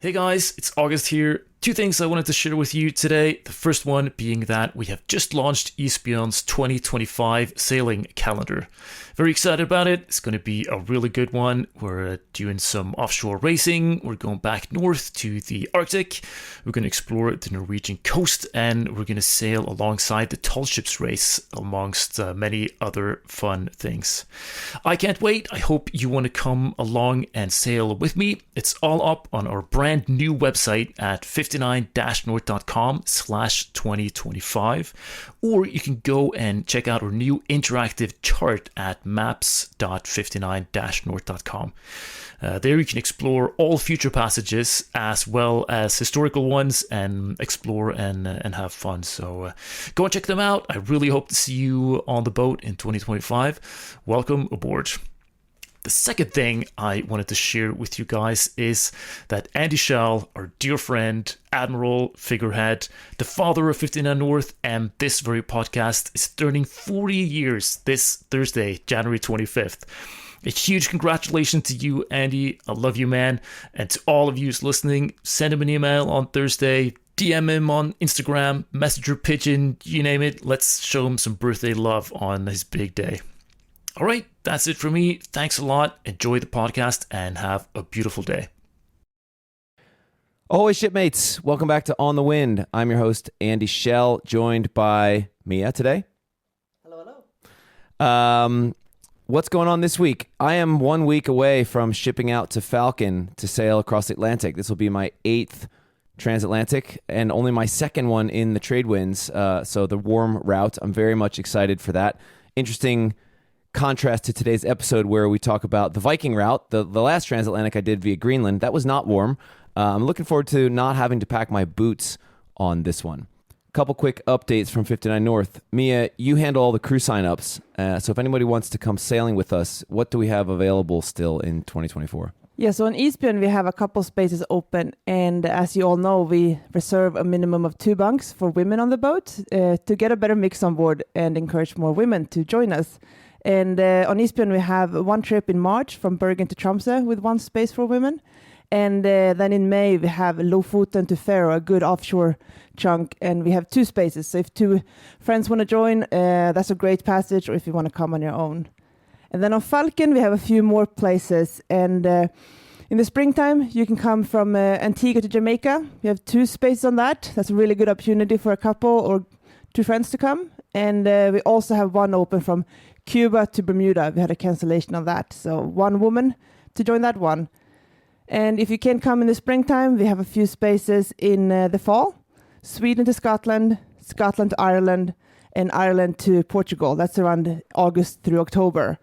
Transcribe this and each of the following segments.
Hey guys, it's August here. Two things I wanted to share with you today. The first one being that we have just launched Isbjorn's 2025 sailing calendar. Very excited about it. It's going to be a really good one. We're doing some offshore racing. We're going back north to the Arctic. We're going to explore the Norwegian coast, and we're going to sail alongside the tall ships race, amongst many other fun things. I can't wait. I hope you want to come along and sail with me. It's all up on our brand new website at 59-north.com/2025, or you can go and check out our new interactive chart at maps.59-north.com. There you can explore all future passages as well as historical ones and explore and have fun. So go and check them out. I really hope to see you on the boat in 2025. Welcome aboard. The second thing I wanted to share with you guys is that Andy Schell, our dear friend, Admiral, figurehead, the father of 59 North, and this very podcast, is turning 40 years this Thursday, January 25th. A huge congratulations to you, Andy. I love you, man. And to all of you listening, send him an email on Thursday, DM him on Instagram, Messenger Pigeon, you name it. Let's show him some birthday love on his big day. All right, that's it for me. Thanks a lot. Enjoy the podcast and have a beautiful day. Ahoy, shipmates. Welcome back to On the Wind. I'm your host, Andy Schell, joined by Mia today. Hello. What's going on this week? I am 1 week away from shipping out to Falcon to sail across the Atlantic. This will be my 8th transatlantic and only my second one in the trade winds, so the warm route. I'm very much excited for that. Interesting contrast to today's episode where we talk about the Viking Route. The last transatlantic I did via Greenland, that was not warm. I'm looking forward to not having to pack my boots on this one. Couple quick updates from 59 North. Mia, you handle all the crew signups. So if anybody wants to come sailing with us, what do we have available still in 2024? Yeah, so on Isbjorn we have a couple spaces open, and as you all know, we reserve a minimum of 2 bunks for women on the boat to get a better mix on board and encourage more women to join us. And on Isbjorn we have one trip in March from Bergen to Tromsø with 1 space for women. And then in May we have Lofoten to Faroe, a good offshore chunk, and we have 2 spaces. So if 2 friends want to join, that's a great passage, or if you want to come on your own. And then on Falken we have a few more places, and in the springtime you can come from Antigua to Jamaica. We have 2 spaces on that. That's a really good opportunity for a couple or 2 friends to come. And we also have one open from Cuba to Bermuda. We had a cancellation of that, so 1 woman to join that one. And if you can't come in the springtime, we have a few spaces in the fall. Sweden to Scotland, Scotland to Ireland, and Ireland to Portugal. That's around August through October.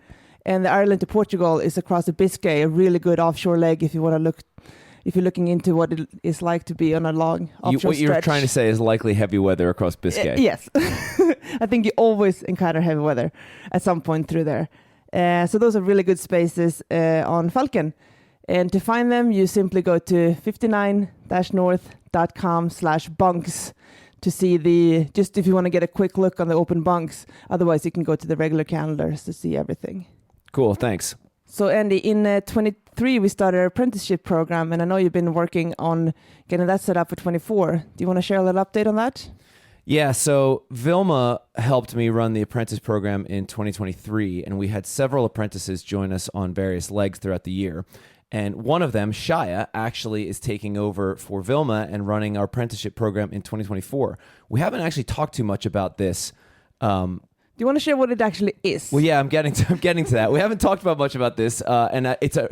And the Ireland to Portugal is across the Biscay, a really good offshore leg if you want to look, if you're looking into what it is like to be on a long offshore What you're trying to say is likely heavy weather across Biscay. Yes. I think you always encounter heavy weather at some point through there. So those are really good spaces on Falken. And to find them, you simply go to 59-north.com/bunks to see just if you want to get a quick look on the open bunks. Otherwise, you can go to the regular calendars to see everything. Cool, thanks. So Andy, in 23, we started our apprenticeship program, and I know you've been working on getting that set up for 24. Do you want to share a little update on that? Yeah, so Vilma helped me run the apprentice program in 2023, and we had several apprentices join us on various legs throughout the year. And one of them, Shia, actually is taking over for Vilma and running our apprenticeship program in 2024. We haven't actually talked too much about this. Do you want to share what it actually is? Well, yeah, I'm getting to that. We haven't talked about much about this, and it's a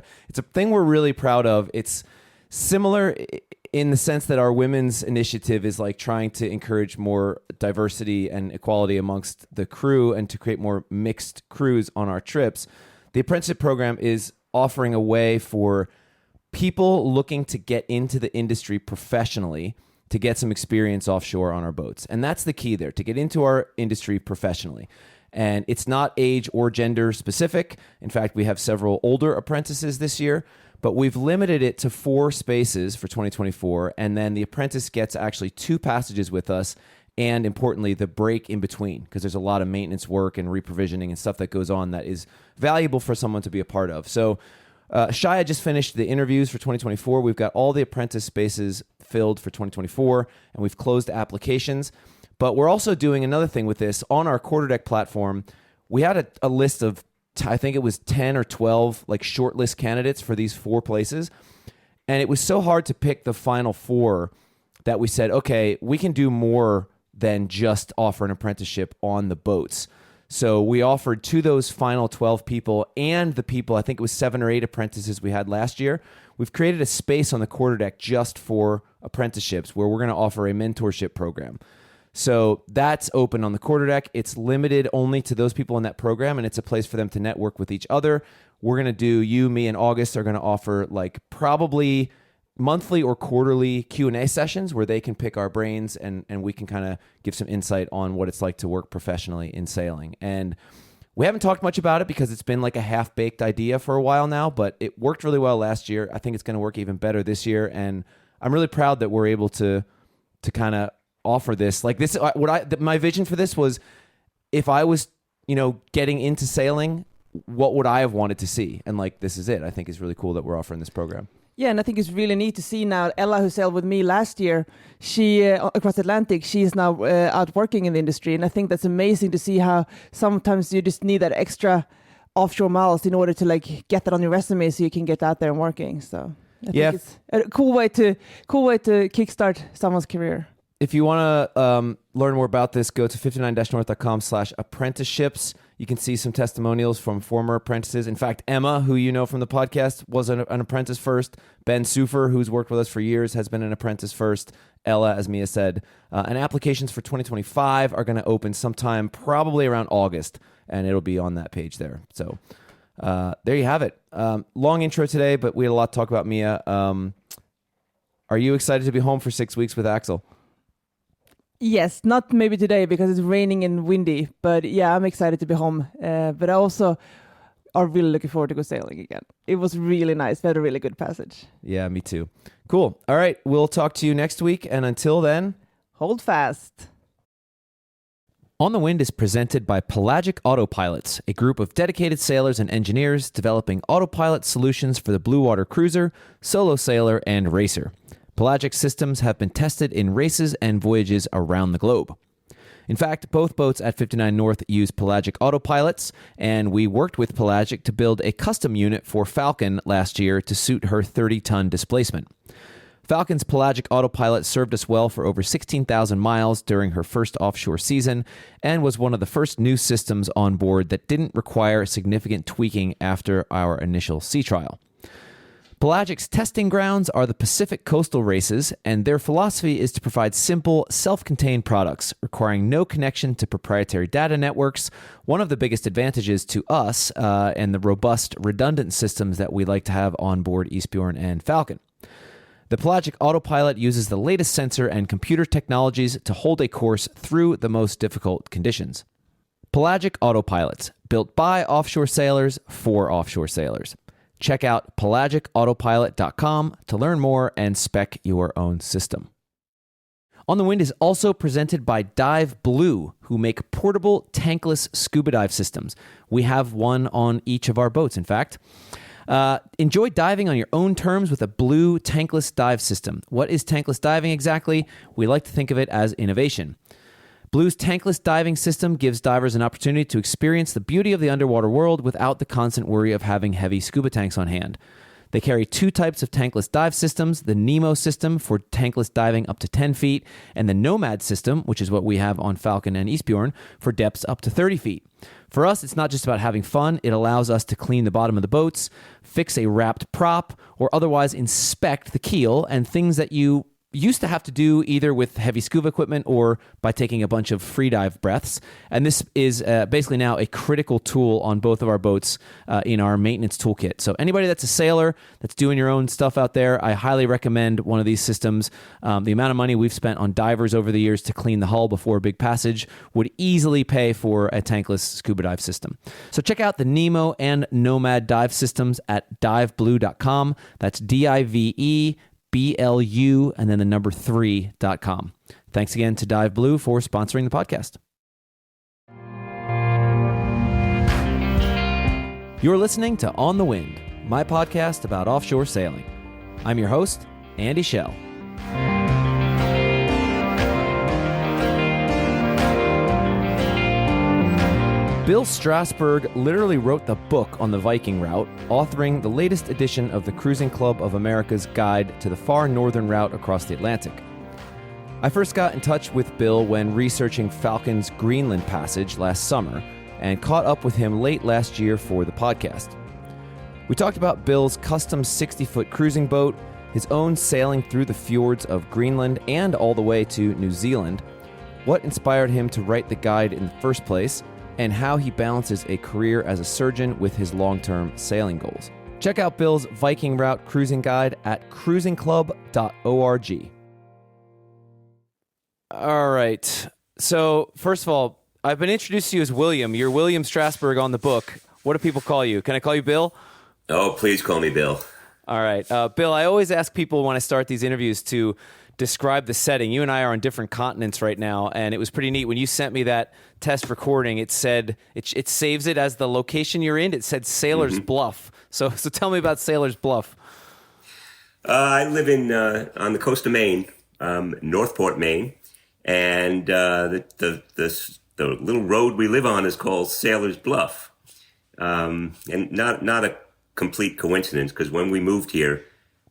thing we're really proud of. It's similar in the sense that our women's initiative is like trying to encourage more diversity and equality amongst the crew and to create more mixed crews on our trips. The apprenticeship program is offering a way for people looking to get into the industry professionally to get some experience offshore on our boats. And that's the key there, to get into our industry professionally. And it's not age or gender specific. In fact, we have several older apprentices this year, but we've limited it to 4 spaces for 2024. And then the apprentice gets actually 2 passages with us, and importantly, the break in between, because there's a lot of maintenance work and reprovisioning and stuff that goes on that is valuable for someone to be a part of. So Shia just finished the interviews for 2024. We've got all the apprentice spaces filled for 2024, and we've closed applications. But we're also doing another thing with this. On our Quarterdeck platform, we had a list of, I think it was 10 or 12 like shortlist candidates for these 4 places. And it was so hard to pick the final 4 that we said, okay, we can do more than just offer an apprenticeship on the boats. So we offered to those final 12 people and the people, I think it was 7 or 8 apprentices we had last year, we've created a space on the Quarterdeck just for apprenticeships where we're going to offer a mentorship program. So that's open on the Quarterdeck. It's limited only to those people in that program, and it's a place for them to network with each other. We're going to do, you, me, and August are going to offer like probably monthly or quarterly Q&A sessions where they can pick our brains and we can kind of give some insight on what it's like to work professionally in sailing. And we haven't talked much about it because it's been like a half-baked idea for a while now, but it worked really well last year. I think it's going to work even better this year, and I'm really proud that we're able to kind of offer this. Like this, my vision for this was, if I was, getting into sailing, what would I have wanted to see? And like, this is it. I think it's really cool that we're offering this program. Yeah, and I think it's really neat to see now. Ella, who sailed with me last year, she across Atlantic, she is now out working in the industry, and I think that's amazing to see how sometimes you just need that extra offshore miles in order to like get that on your resume so you can get out there and working. So I think it's a cool way to kickstart someone's career. If you want to learn more about this, go to 59-north.com/apprenticeships. You can see some testimonials from former apprentices. In fact, Emma, who you know from the podcast, was an apprentice first. Ben Sufer, who's worked with us for years, has been an apprentice first. Ella, as Mia said. And applications for 2025 are going to open sometime probably around August, and it'll be on that page there. So there you have it. Long intro today, but we had a lot to talk about, Mia. Are you excited to be home for 6 weeks with Axel? Yes, not maybe today because it's raining and windy, but yeah, I'm excited to be home. But I also are really looking forward to go sailing again. It was really nice. We had a really good passage. Yeah, me too. Cool. All right, we'll talk to you next week, and until then, hold fast. On the Wind is presented by Pelagic Autopilots, a group of dedicated sailors and engineers developing autopilot solutions for the blue water cruiser, solo sailor, and racer. Pelagic systems have been tested in races and voyages around the globe. In fact, both boats at 59 North use Pelagic Autopilots, and we worked with Pelagic to build a custom unit for FALKEN last year to suit her 30-ton displacement. FALKEN's Pelagic Autopilot served us well for over 16,000 miles during her first offshore season and was one of the first new systems on board that didn't require significant tweaking after our initial sea trial. Pelagic's testing grounds are the Pacific coastal races, and their philosophy is to provide simple, self-contained products, requiring no connection to proprietary data networks, one of the biggest advantages to us and the robust, redundant systems that we like to have on board Eastbjorn and Falcon. The Pelagic Autopilot uses the latest sensor and computer technologies to hold a course through the most difficult conditions. Pelagic Autopilots, built by offshore sailors for offshore sailors. Check out pelagicautopilot.com to learn more and spec your own system. On the Wind is also presented by Dive Blue, who make portable tankless scuba dive systems. We have one on each of our boats, in fact. Enjoy diving on your own terms with a Blue tankless dive system. What is tankless diving exactly? We like to think of it as innovation. Blue's tankless diving system gives divers an opportunity to experience the beauty of the underwater world without the constant worry of having heavy scuba tanks on hand. They carry 2 types of tankless dive systems, the Nemo system for tankless diving up to 10 feet, and the Nomad system, which is what we have on Falcon and Eastbjorn, for depths up to 30 feet. For us, it's not just about having fun. It allows us to clean the bottom of the boats, fix a wrapped prop, or otherwise inspect the keel and things that you used to have to do either with heavy scuba equipment or by taking a bunch of free dive breaths. And this is basically now a critical tool on both of our boats in our maintenance toolkit. So anybody that's a sailor that's doing your own stuff out there, I highly recommend one of these systems. The amount of money we've spent on divers over the years to clean the hull before a big passage would easily pay for a tankless scuba dive system. So check out the Nemo and Nomad dive systems at diveblue.com. That's DIVE BLU and then the number 3.com. Thanks again to Dive Blue for sponsoring the podcast. You're listening to On the Wind, my podcast about offshore sailing. I'm your host, Andy Schell. Bill Strasberg literally wrote the book on the Viking Route, authoring the latest edition of the Cruising Club of America's Guide to the Far Northern Route across the Atlantic. I first got in touch with Bill when researching FALKEN's Greenland passage last summer and caught up with him late last year for the podcast. We talked about Bill's custom 60-foot cruising boat, his own sailing through the fjords of Greenland and all the way to New Zealand, what inspired him to write the guide in the first place, and how he balances a career as a surgeon with his long-term sailing goals. Check out Bill's Viking Route cruising guide at cruisingclub.org. All right. So, first of all, I've been introduced to you as William. You're William Strasberg on the book. What do people call you? Can I call you Bill? Oh, please call me Bill. All right. Bill, I always ask people when I start these interviews to describe the setting. You and I are on different continents right now, and it was pretty neat. When you sent me that test recording, it said, it saves it as the location you're in. It said Sailor's Bluff. So tell me about Sailor's Bluff. I live on the coast of Maine, Northport, Maine. And the little road we live on is called Sailor's Bluff, and not a complete coincidence, because when we moved here,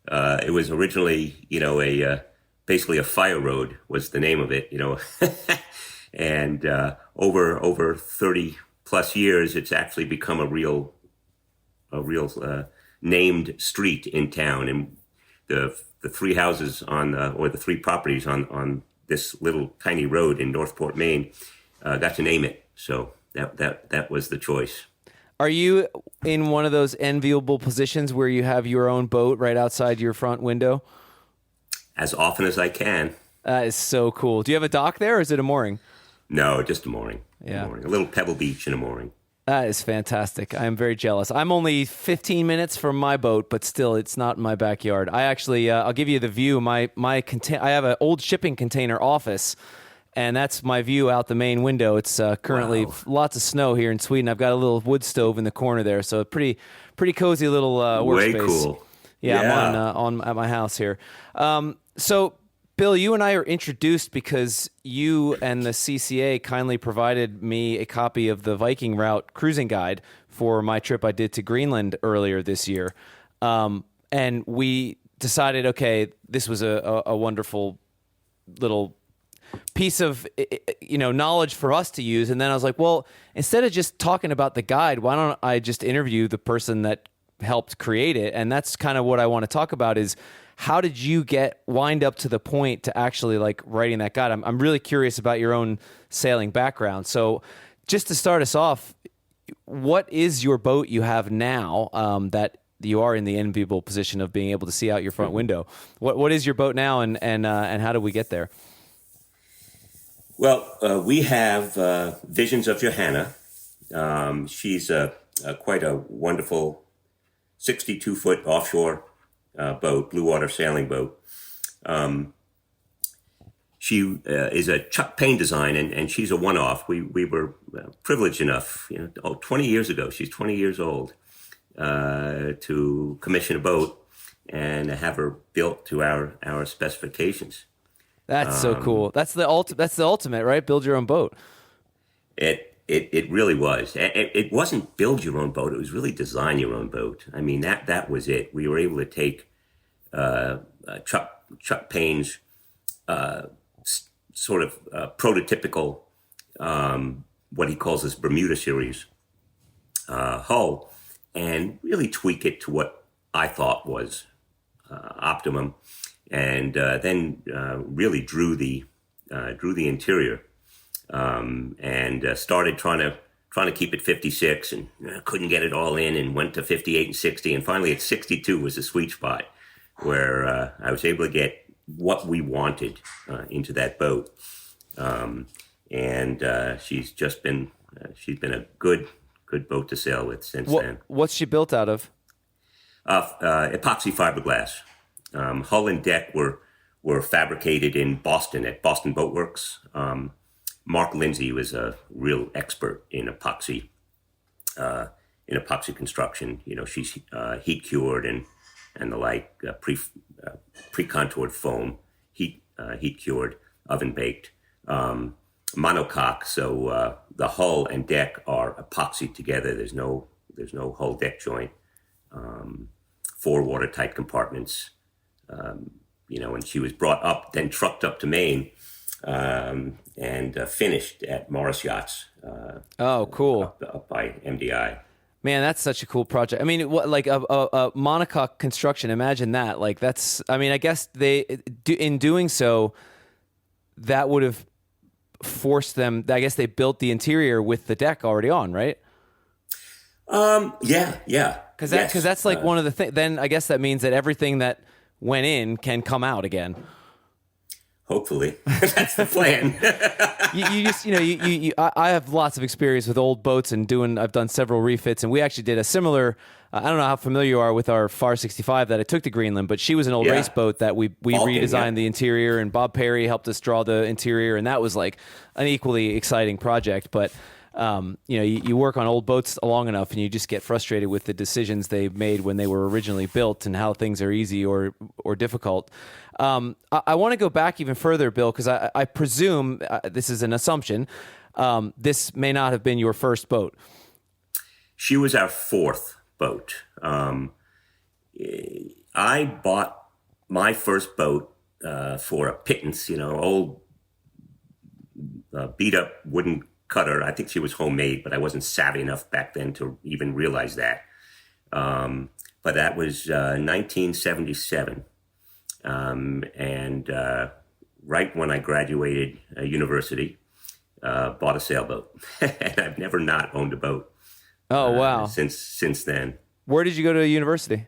it was originally basically a fire road was the name of it, and over 30 plus years, it's actually become a real named street in town, and the three houses or the three properties on this little tiny road in Northport, Maine, got to name it. So that was the choice. Are you in one of those enviable positions where you have your own boat right outside your front window? As often as I can. That is so cool. Do you have a dock there, or is it a mooring? No, just a mooring. Yeah. A little pebble beach and a mooring. That is fantastic. I'm very jealous. I'm only 15 minutes from my boat, but still, it's not in my backyard. I actually, I'll give you the view. I have an old shipping container office, and that's my view out the main window. It's currently lots of snow here in Sweden. I've got a little wood stove in the corner there, so a pretty cozy little workspace. Way cool. Yeah. I'm at my house here. So, Bill, you and I are introduced because you and the CCA kindly provided me a copy of the Viking Route cruising guide for my trip I did to Greenland earlier this year. And we decided, okay, this was a wonderful little piece of knowledge for us to use. And then I was like, well, instead of just talking about the guide, why don't I just interview the person that helped create it? And that's kind of what I want to talk about is, how did you wind up to the point to actually writing that guide? I'm really curious about your own sailing background. So just to start us off, what is your boat you have now that you are in the enviable position of being able to see out your front window? What is your boat now, and how did we get there? Well, we have Visions of Johanna. She's quite a wonderful 62-foot offshore boat, blue water sailing boat. She is a Chuck Payne design, and she's a one-off. We were privileged enough, 20 years ago, she's 20 years old, to commission a boat and have her built to our specifications. That's so cool. That's the ultimate, right? Build your own boat. It really was. It wasn't build your own boat. It was really design your own boat. I mean, that was it. We were able to take Chuck Payne's sort of prototypical, what he calls his Bermuda series hull, and really tweak it to what I thought was optimum, and then really drew the interior. And started trying to keep it 56, and couldn't get it all in, and went to 58 and 60, and finally at 62 was the sweet spot where I was able to get what we wanted into that boat. And she's been a good boat to sail with since then. What's she built out of? Epoxy fiberglass. Hull and deck were fabricated in Boston at Boston Boat Works. Mark Lindsay was a real expert in epoxy, in epoxy construction. She's heat cured and the like, pre-contoured foam, heat cured, oven baked, monocoque. So the hull and deck are epoxied together. There's no hull deck joint. 4 watertight compartments. And she was brought up, then trucked up to Maine, and finished at Morris Yachts. Oh, cool. Up by MDI. Man, that's such a cool project. I mean, like a monocoque construction, imagine that. Like that's, I mean, I guess in doing so, that would have forced them, I guess they built the interior with the deck already on, right? Yeah. Because that's like one of the things. Then I guess that means that everything that went in can come out again. Hopefully, that's the plan. I have lots of experience with old boats and I've done several refits, and we actually did a similar. I don't know how familiar you are with our FAR 65 that I took to Greenland, but she was an old race boat that we FALKEN, redesigned the interior, and Bob Perry helped us draw the interior, and that was like an equally exciting project. But you work on old boats long enough, and you just get frustrated with the decisions they made when they were originally built and how things are easy or difficult. I want to go back even further, Bill, because I presume this is an assumption. This may not have been your first boat. She was our 4th boat. I bought my first boat for a pittance, old beat up wooden cutter. I think she was homemade, but I wasn't savvy enough back then to even realize that. But that was 1977. And right when I graduated university, bought a sailboat. And I've never not owned a boat. Oh, wow. Since then. Where did you go to university?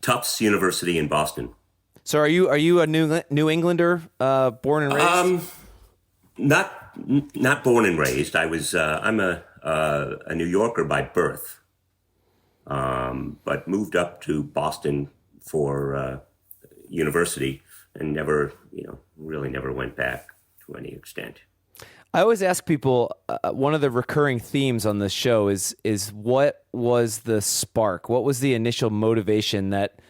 Tufts University in Boston. So are you a New Englander, born and raised? Not born and raised. I'm a New Yorker by birth, but moved up to Boston for university and really never went back to any extent. I always ask people, one of the recurring themes on this show is what was the spark? What was the initial motivation that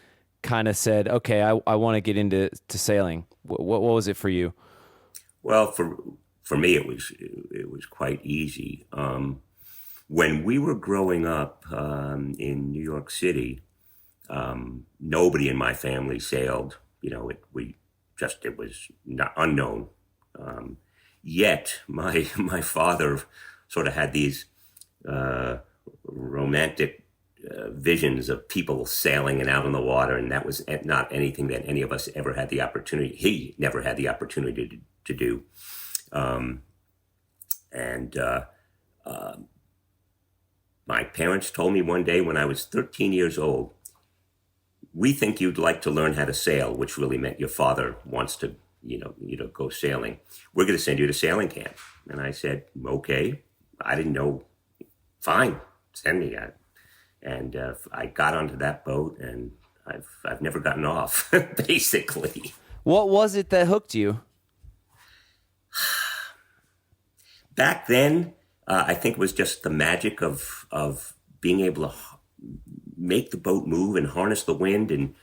kind of said, okay, I want to get into sailing? What was it for you? Well, for me, it was quite easy. When we were growing up in New York City, nobody in my family sailed. It was not unknown. Yet my father sort of had these romantic visions of people sailing and out on the water, and that was not anything that any of us ever had the opportunity. He never had the opportunity to do. My parents told me one day when I was 13 years old, "We think you'd like to learn how to sail," which really meant your father wants to, go sailing. "We're going to send you to sailing camp." And I said, "Okay." I didn't know. Fine, send me. And I got onto that boat, and I've never gotten off, basically. What was it that hooked you? Back then, I think it was just the magic of being able to make the boat move and harness the wind and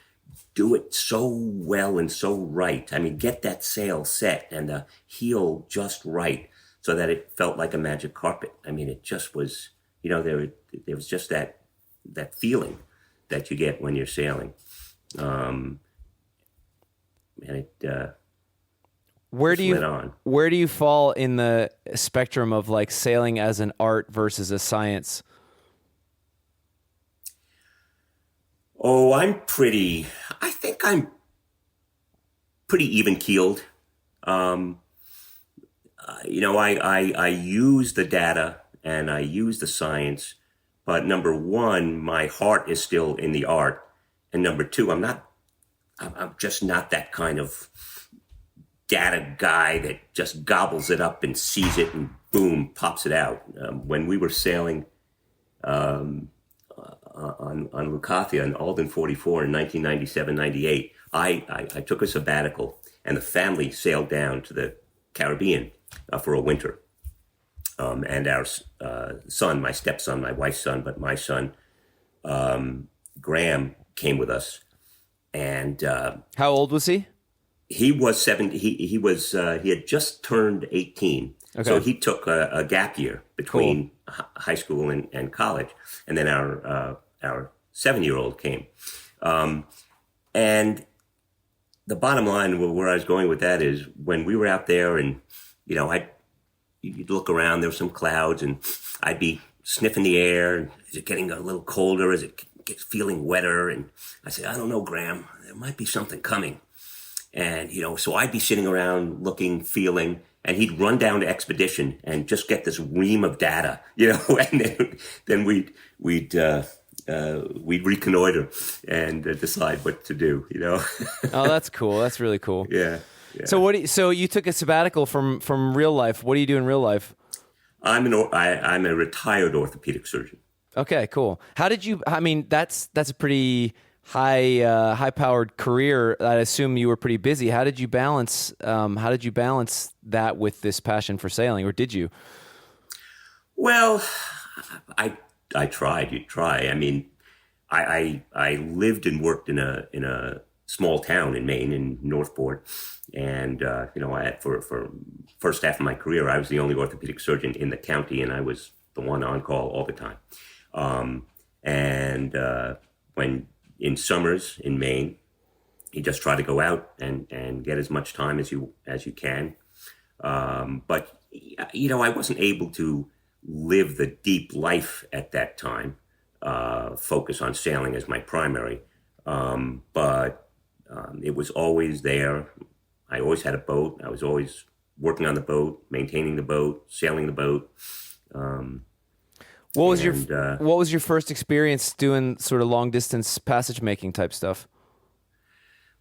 do it so well and so right. I mean, get that sail set and the heel just right so that it felt like a magic carpet. I mean, it just was, there was just that feeling that you get when you're sailing. Where do you fall in the spectrum of like sailing as an art versus a science? Oh, I think I'm pretty even keeled. I use the data and I use the science, but number one, my heart is still in the art. And number two, I'm just not that kind of data guy that just gobbles it up and sees it and boom, pops it out. When we were sailing on Leucathia in Alden 44 in 1997-98, I took a sabbatical and the family sailed down to the Caribbean for a winter. and our son, my stepson, my wife's son, but my son, Graham, came with us. And how old was he? He was 7. He had just turned 18. Okay. So he took a gap year between high school and college, and then our 7-year-old came. And the bottom line, where I was going with that, is when we were out there, and you'd look around, there were some clouds, and I'd be sniffing the air. Is it getting a little colder? Is it feeling wetter? And I said, I don't know, Graham. There might be something coming. And so I'd be sitting around looking, feeling. And he'd run down to Expedition and just get this ream of data, and then we'd reconnoiter and decide what to do, Oh, that's cool. That's really cool. Yeah. So you took a sabbatical from real life. What do you do in real life? I'm a retired orthopedic surgeon. Okay, cool. How did you? I mean, that's a pretty high-powered career. I assume you were pretty busy. How did you balance that with this passion for sailing, or did you? Well, I tried. You try. I mean, I lived and worked in a small town in Maine, in Northport, and for first half of my career, I was the only orthopedic surgeon in the county, and I was the one on call all the time. When in summers in Maine, you just try to go out and get as much time as you can. But I wasn't able to live the deep life at that time, focus on sailing as my primary. But it was always there. I always had a boat. I was always working on the boat, maintaining the boat, sailing the boat. What was your first experience doing sort of long distance passage making type stuff?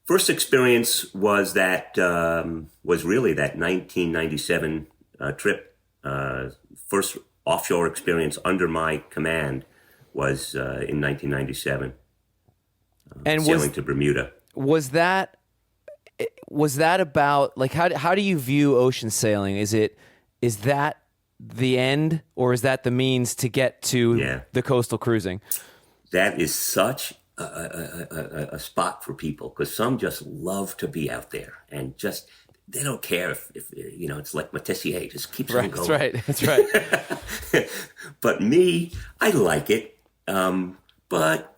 First experience was really that 1997 trip. First offshore experience under my command was in 1997, and sailing to Bermuda. Was that about, like, how do you view ocean sailing? Is that the end, or is that the means to get to the coastal cruising? That is such a spot for people, because some just love to be out there and just, they don't care if it's like Metissier, just keeps on going. That's right. But me, I like it. But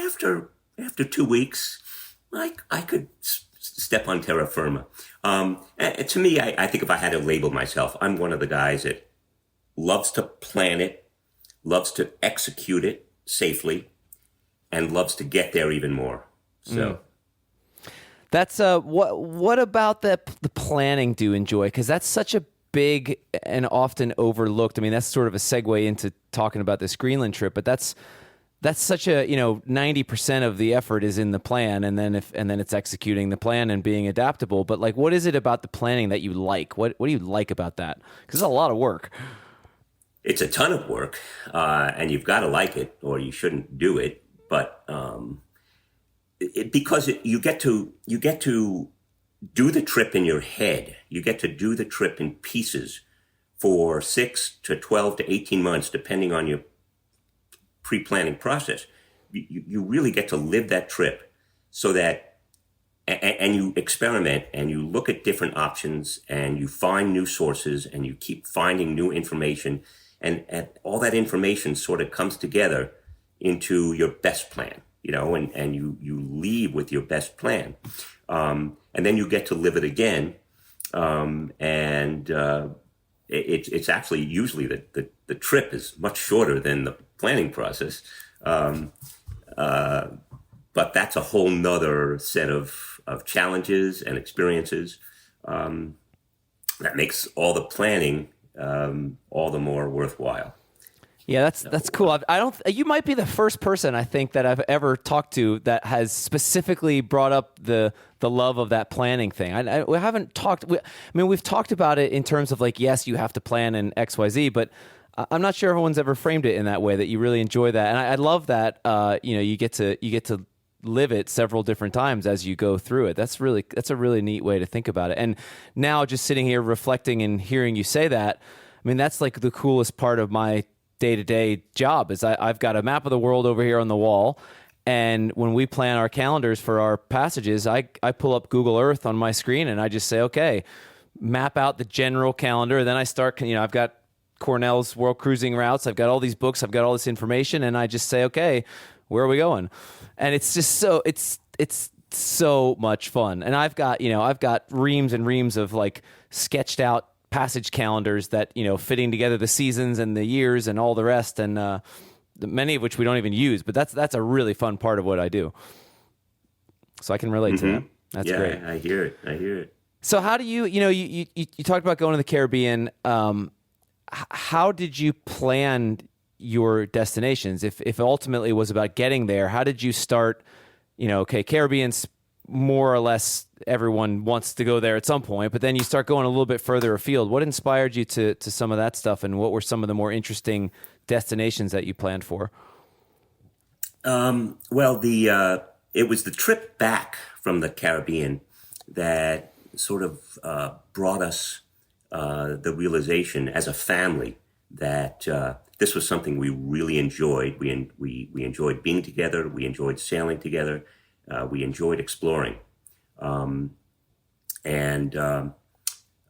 after 2 weeks, I could step on terra firma. To me, I think if I had to label myself, I'm one of the guys that loves to plan it, loves to execute it safely, and loves to get there even more. So that's what about the planning do you enjoy? Because that's such a big and often overlooked. I mean, that's sort of a segue into talking about this Greenland trip, but that's such a 90% of the effort is in the plan, and then it's executing the plan and being adaptable. But like, what is it about the planning that you like? What do you like about that? Because it's a lot of work. It's a ton of work, and you've got to like it, or you shouldn't do it. But because you get to do the trip in your head, you get to do the trip in pieces for 6 to 12 to 18 months, depending on your pre-planning process. You really get to live that trip, so that, and you experiment and you look at different options and you find new sources and you keep finding new information. And all that information sort of comes together into your best plan, and you leave with your best plan. And then you get to live it again. It's actually usually the trip is much shorter than the planning process. But that's a whole nother set of challenges and experiences that makes all the planning all the more worthwhile. Yeah, that's cool. You might be the first person I think that I've ever talked to that has specifically brought up the love of that planning thing. We haven't talked. We've talked about it in terms of like, yes, you have to plan in X, Y, Z, but I'm not sure everyone's ever framed it in that way, that you really enjoy that. And I love that. You get to live it several different times as you go through it. That's a really neat way to think about it. And now, just sitting here reflecting and hearing you say that, I mean, that's like the coolest part of my day-to-day job is I've got a map of the world over here on the wall. And when we plan our calendars for our passages, I pull up Google Earth on my screen and I just say, okay, map out the general calendar. Then I start, I've got Cornell's World Cruising Routes. I've got all these books. I've got all this information. And I just say, okay, where are we going? And it's just it's so much fun. And I've got reams and reams of like sketched out passage calendars that, fitting together the seasons and the years and all the rest. And many of which we don't even use, but that's a really fun part of what I do. So I can relate to that. That's great. I hear it. So how do you talked about going to the Caribbean. How did you plan your destinations? If ultimately it was about getting there, how did you start? Okay, Caribbean's more or less everyone wants to go there at some point, but then you start going a little bit further afield. What inspired you to some of that stuff, and what were some of the more interesting destinations that you planned for? Well, it was the trip back from the Caribbean that sort of brought us the realization as a family that this was something we really enjoyed. We enjoyed being together. We enjoyed sailing together. We enjoyed exploring. And on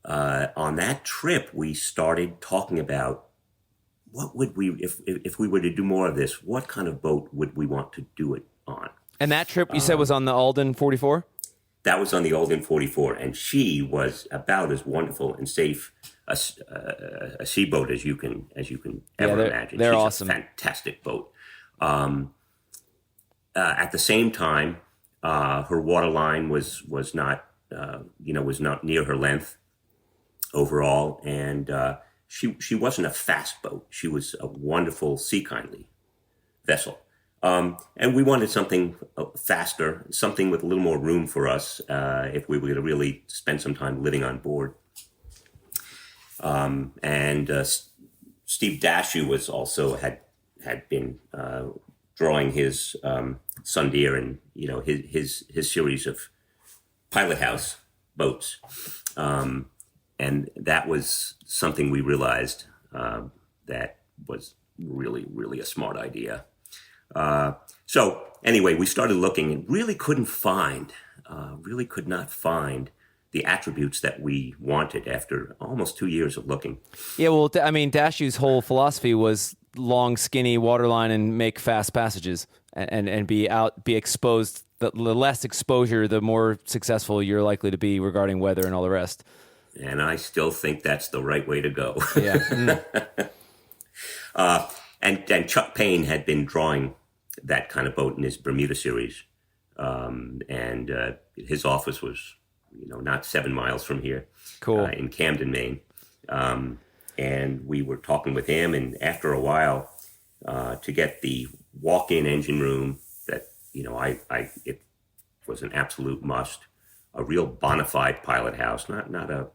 that trip, we started talking about what would we, if we were to do more of this, what kind of boat would we want to do it on? And that trip you said was on the Alden 44? That was on the Alden 44, and she was about as wonderful and safe a seaboat as you can ever imagine. They're She's awesome. A fantastic boat. At the same time, her waterline was not near her length overall, and she wasn't a fast boat. She was a wonderful sea-kindly vessel. And we wanted something faster, something with a little more room for us if we were going to really spend some time living on board. Steve Dashew was also had been drawing his Sundeer and his series of pilot house boats, and that was something we realized that was really a smart idea. So anyway, we started looking and really could not find the attributes that we wanted after almost 2 years of looking. Yeah, well, I mean, Dashew's whole philosophy was long, skinny waterline and make fast passages and be exposed. The less exposure, the more successful you're likely to be regarding weather and all the rest. And I still think that's the right way to go. Yeah. And Chuck Payne had been drawing that kind of boat in his Bermuda series. And his office was, not 7 miles from here. Cool. In Camden, Maine. And we were talking with him, and after a while, to get the walk-in engine room that, it was an absolute must. A real bona fide pilot house, not a,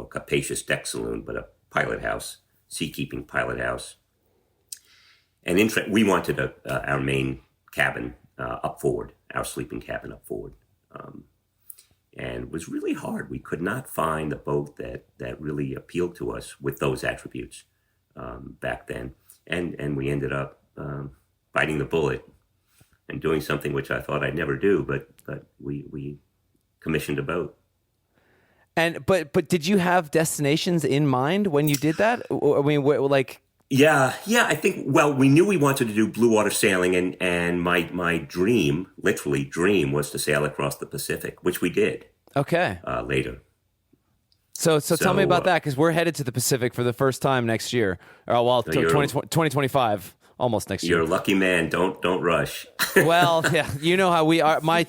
capacious deck saloon, but a pilot house, seakeeping pilot house. And we wanted our main cabin up forward, our sleeping cabin up forward. And it was really hard. We could not find a boat that really appealed to us with those attributes back then. And we ended up biting the bullet and doing something which I thought I'd never do, but we commissioned a boat. But did you have destinations in mind when you did that? I mean, Yeah, I think, well, we knew we wanted to do blue water sailing, and my dream, literally dream, was to sail across the Pacific, which we did. Okay. Later. So tell me about that, because we're headed to the Pacific for the first time next year. 2025, almost next year. You're a lucky man. Don't rush. Well, yeah, you know how we are. I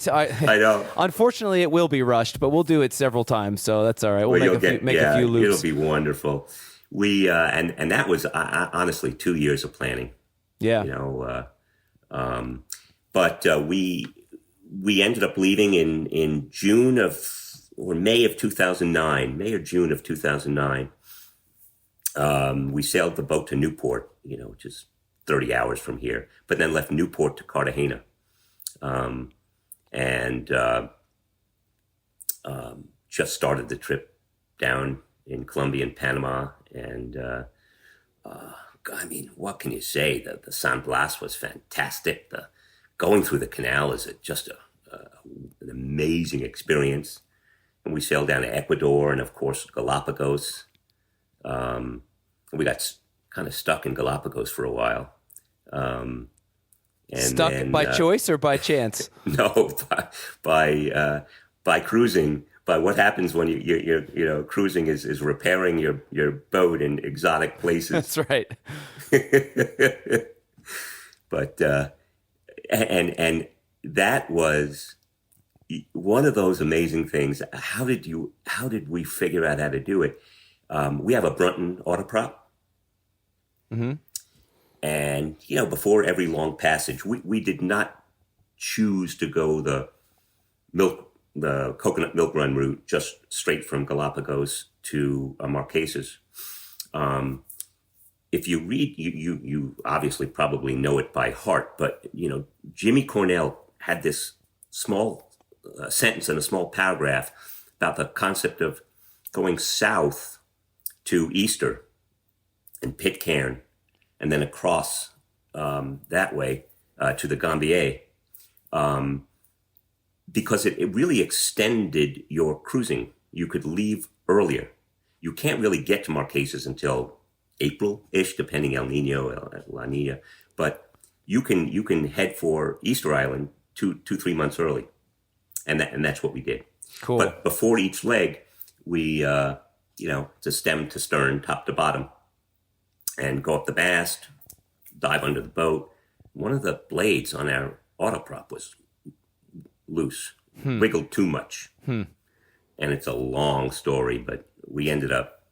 know. Unfortunately, it will be rushed, but we'll do it several times, so that's all right. We'll make a few loops. It'll be wonderful. We and that was honestly 2 years of planning. Yeah. But we ended up leaving in June or May of 2009, May or June of 2009. We sailed the boat to Newport, which is 30 hours from here, but then left Newport to Cartagena, and just started the trip down in Colombia and Panama, And I mean, what can you say? The San Blas was fantastic. The going through the canal is just an amazing experience. And we sailed down to Ecuador and, of course, Galapagos. We got kind of stuck in Galapagos for a while. And stuck then, by choice or by chance? No, by cruising. By what happens when you're cruising is repairing your boat in exotic places. That's right. But and that was one of those amazing things. How did we figure out how to do it? We have a Brunton autoprop. Mm-hmm. And, before every long passage, we did not choose to go the coconut milk run route just straight from Galapagos to Marquesas. If you read, you obviously probably know it by heart, but, Jimmy Cornell had this small sentence and a small paragraph about the concept of going south to Easter and Pitcairn, and then across that way to the Gambier, because it really extended your cruising. You could leave earlier. You can't really get to Marquesas until April-ish, depending El Nino, La Nina, but you can head for Easter Island 3 months early, and that's what we did. Cool. But before each leg, we to stem to stern, top to bottom, and go up the mast, dive under the boat. One of the blades on our autoprop was loose, wiggled too much. And it's a long story, but we ended up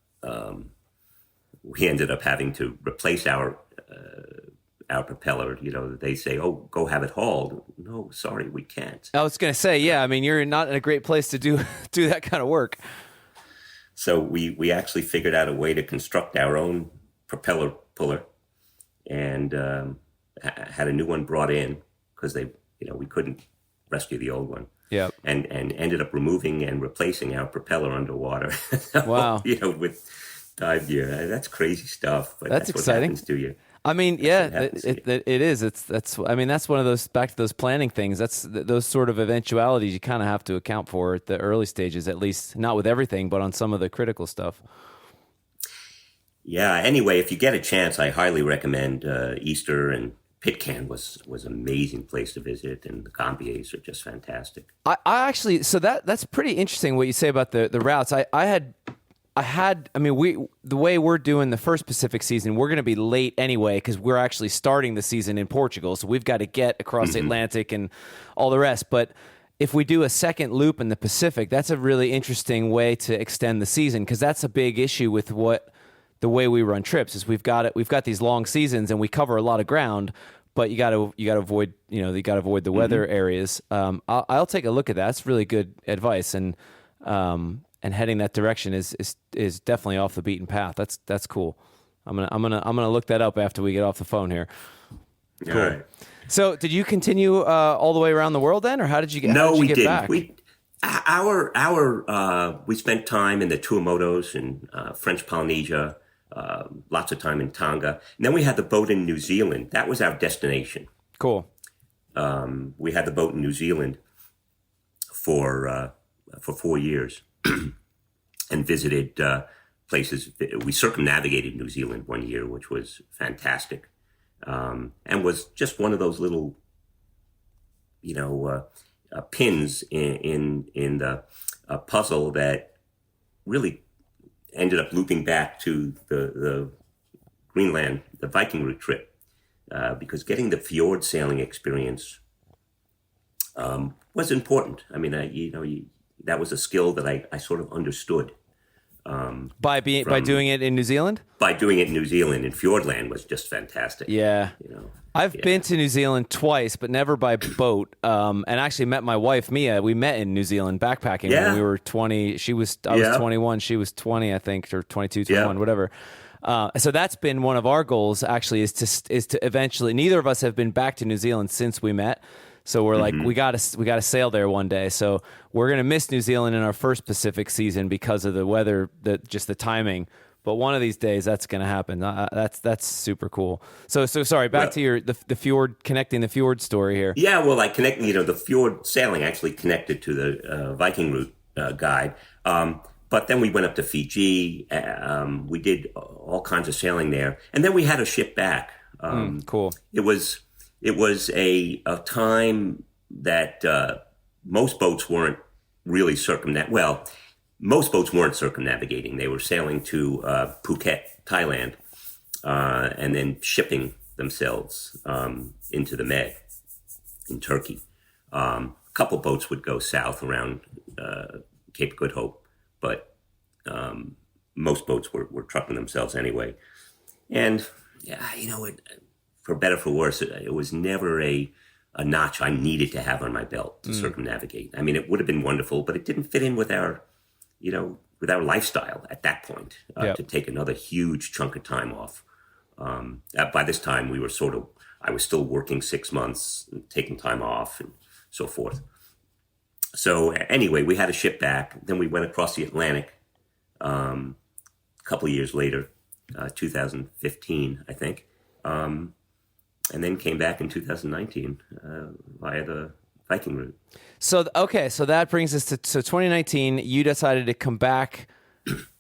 having to replace our propeller. They say, "Oh, go have it hauled." No, sorry, we can't. I was going to say, yeah. I mean, you're not in a great place to do that kind of work. So we actually figured out a way to construct our own propeller puller, and had a new one brought in because we couldn't rescue the old one. Yeah. And ended up removing and replacing our propeller underwater. Wow. With dive gear. That's crazy stuff. But That's exciting. What happens to you. I mean, it is. That's one of those, back to those planning things. That's those sort of eventualities you kind of have to account for at the early stages, at least not with everything, but on some of the critical stuff. Yeah. Anyway, if you get a chance, I highly recommend Easter, and Pitcairn was an amazing place to visit, and the Gambiers are just fantastic. I actually, so that's pretty interesting what you say about the routes. The way we're doing the first Pacific season, we're going to be late anyway because we're actually starting the season in Portugal. So we've got to get across the Atlantic and all the rest. But if we do a second loop in the Pacific, that's a really interesting way to extend the season, because that's a big issue with the way we run trips is we've got these long seasons and we cover a lot of ground, but you got to avoid the weather areas. I'll take a look at that. That's really good advice, and heading that direction is definitely off the beaten path. That's cool. I'm gonna look that up after we get off the phone here. Cool. All right. So, did you continue all the way around the world then, or how did you get? No, we didn't. Back? We spent time in the Tuamotus and French Polynesia. Lots of time in Tonga. And then we had the boat in New Zealand. That was our destination. Cool. We had the boat in New Zealand for 4 years and visited places. We circumnavigated New Zealand 1 year, which was fantastic, and was just one of those little, pins in the puzzle that really ended up looping back to the Greenland, the Viking Route trip, because getting the fjord sailing experience was important. I mean, that was a skill that I sort of understood. By doing it in New Zealand? By doing it in New Zealand, and Fjordland was just fantastic. Yeah. I've been to New Zealand twice, but never by boat. And actually met my wife, Mia. We met in New Zealand backpacking when we were 20. I was 21. She was 20, I think, or 22, 21, whatever. So that's been one of our goals, actually, is to eventually, neither of us have been back to New Zealand since we met. So we're like, we got to sail there one day. So we're going to miss New Zealand in our first Pacific season because of the weather, just the timing. but one of these days that's going to happen. That's super cool. So sorry, back to the fjord, connecting the fjord story here. Yeah, well, like connecting, the fjord sailing actually connected to the Viking Route guide. But then we went up to Fiji. We did all kinds of sailing there, and then we had a ship back. Cool. It was a time that most boats weren't really most boats weren't circumnavigating. They were sailing to Phuket, Thailand, and then shipping themselves into the Med in Turkey. A couple boats would go south around Cape Good Hope, but most boats were trucking themselves anyway. And yeah, for better or for worse, it was never a notch I needed to have on my belt to circumnavigate. I mean, it would have been wonderful, but it didn't fit in with our lifestyle at that point to take another huge chunk of time off. By this time, I was still working 6 months, taking time off and so forth. So anyway, we had a ship back. Then we went across the Atlantic a couple of years later, 2015, I think. And then came back in 2019 via the Viking Route. So that brings us to 2019. You decided to come back.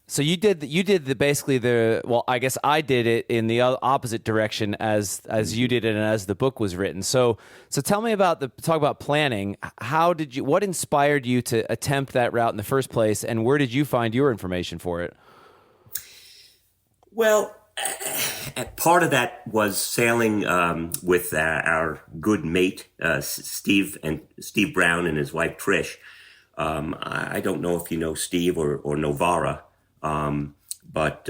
So you did basically I guess I did it in the opposite direction as you did it and as the book was written. So tell me talk about planning. What inspired you to attempt that route in the first place, and where did you find your information for it? Well, part of that was sailing with our good mate Steve Brown and his wife Trish. I don't know if you know Steve or Novara, but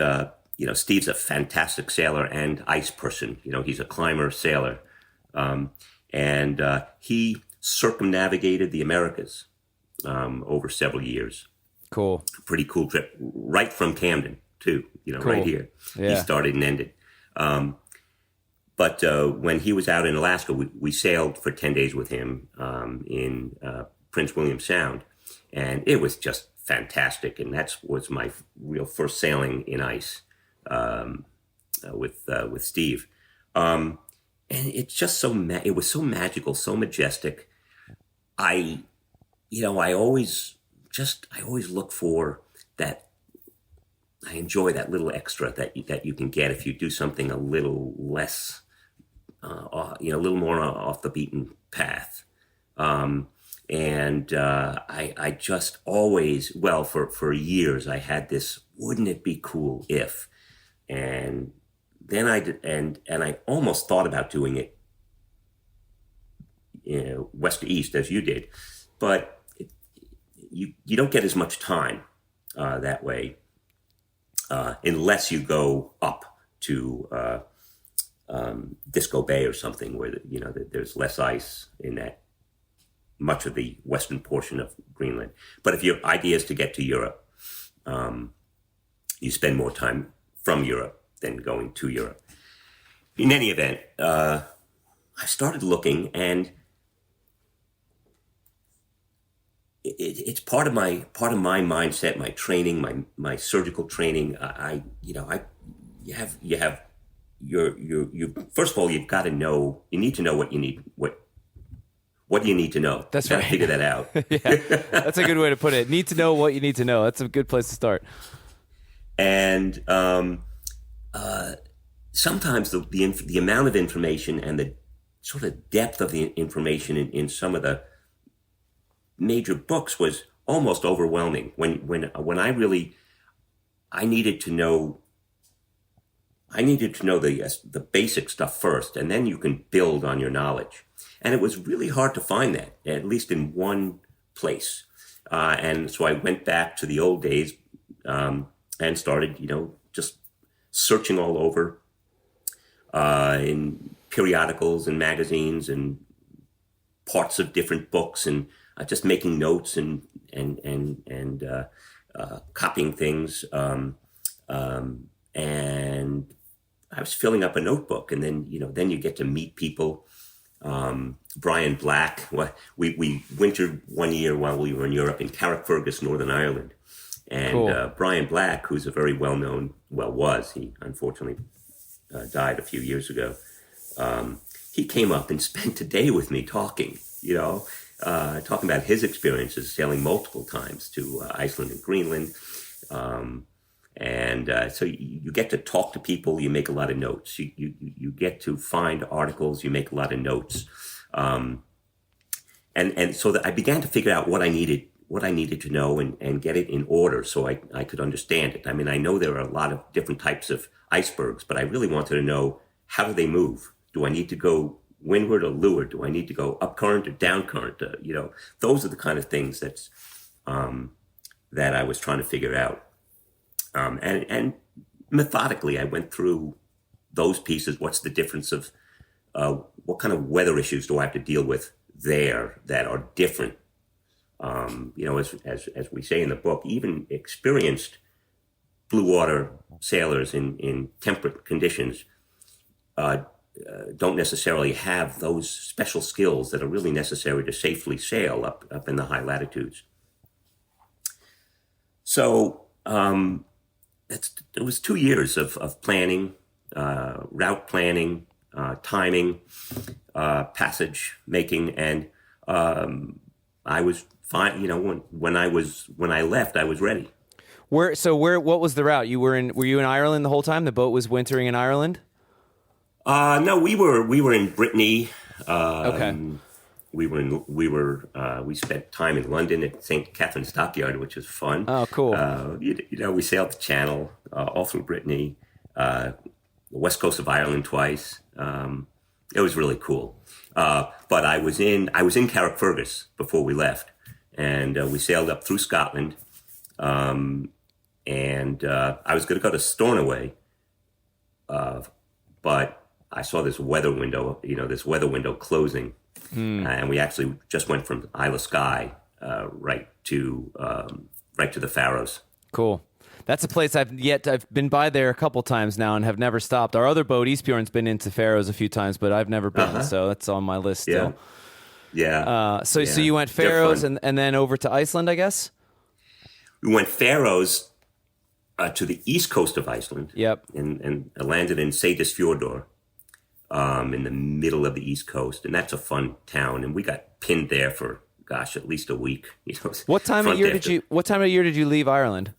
Steve's a fantastic sailor and ice person. He's a climber sailor, and he circumnavigated the Americas over several years. Cool, pretty cool trip, right from Camden too. Cool. Right here. Yeah. He started and ended. But when he was out in Alaska, we sailed for 10 days with him in Prince William Sound, and it was just fantastic. And that was my real first sailing in ice with Steve. And it's just it was so magical, so majestic. I always look for that. I enjoy that little extra that you can get if you do something a little less, a little more off the beaten path. And I just always, for years, I had this, wouldn't it be cool if, and then I did, and I almost thought about doing it, west to east as you did, but you don't get as much time that way. Unless you go up to Disco Bay or something where there's less ice in that much of the western portion of Greenland. But if your idea is to get to Europe, you spend more time from Europe than going to Europe. In any event, I started looking, and it's part of my mindset, my training, my surgical training. You have first of all, you've got to know. You need to know what you need. What do you need to know? That's you right. Figure that out. Yeah, that's a good way to put it. Need to know what you need to know. That's a good place to start. And sometimes the amount of information and the sort of depth of the information in some of the major books was almost overwhelming. When I needed to know the basic stuff first, and then you can build on your knowledge. And it was really hard to find that, at least in one place. And so I went back to the old days and started, just searching all over in periodicals and magazines and parts of different books, and just making notes and copying things. And I was filling up a notebook, and then you get to meet people. Brian Black, we wintered one year while we were in Europe in Carrickfergus, Northern Ireland, And Cool. Brian Black, who's a very he unfortunately died a few years ago. He came up and spent a day with me talking, talking about his experiences sailing multiple times to Iceland and Greenland. So you get to talk to people, you make a lot of notes. You get to find articles, you make a lot of notes. And so that I began to figure out what I needed to know and get it in order so I could understand it. I mean, I know there are a lot of different types of icebergs, but I really wanted to know, how do they move? Do I need to go windward or leeward? Do I need to go up current or down current? Those are the kind of things that I was trying to figure out. And methodically, I went through those pieces. What's the difference of what kind of weather issues do I have to deal with there that are different? As we say in the book, even experienced blue water sailors in temperate conditions don't necessarily have those special skills that are really necessary to safely sail up in the high latitudes. So it was 2 years of planning, route planning, timing, passage making, and I was fine. When I left, I was ready. What was the route? Were you in Ireland the whole time? The boat was wintering in Ireland? No, we were in Brittany. Okay. We spent time in London at St. Catherine's Dockyard, which was fun. Oh, cool. We sailed the Channel all through Brittany, the west coast of Ireland twice. It was really cool. But I was in Carrickfergus before we left, and we sailed up through Scotland. And I was going to go to Stornoway, but I saw this weather window closing, and we actually just went from Isle of Skye right to the Faroes. Cool. That's a place I've been by there a couple times now and have never stopped. Our other boat, Eastbjorn's been into Faroes a few times, but I've never been, so that's on my list still. Yeah. So you went Faroes and then over to Iceland, I guess? We went Faroes to the east coast of Iceland. Yep. And landed in Seyðisfjordur, in the middle of the east coast, and that's a fun town. And we got pinned there for at least a week. What time of year did you leave Ireland?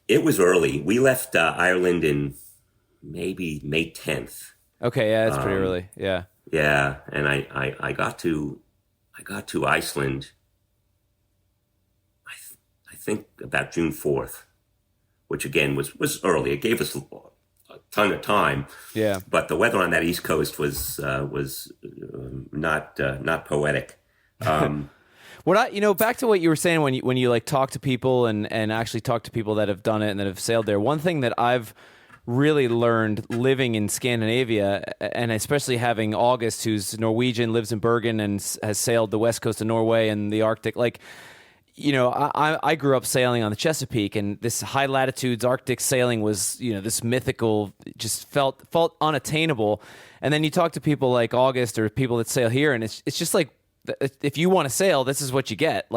It was early. We left Ireland in maybe May 10th. Okay, yeah, that's pretty early. Yeah. Yeah, and I got to Iceland. I think about June 4th, which again was early. It gave us a ton of time. Yeah. But the weather on that East Coast was not poetic. Back to what you were saying when you like talk to people and actually talk to people that have done it and that have sailed there. One thing that I've really learned living in Scandinavia, and especially having August, who's Norwegian, lives in Bergen and has sailed the west coast of Norway and the Arctic, I grew up sailing on the Chesapeake, and this high latitudes Arctic sailing was, this mythical, just felt unattainable. And then you talk to people like August or people that sail here, and it's just like, if you want to sail, this is what you get.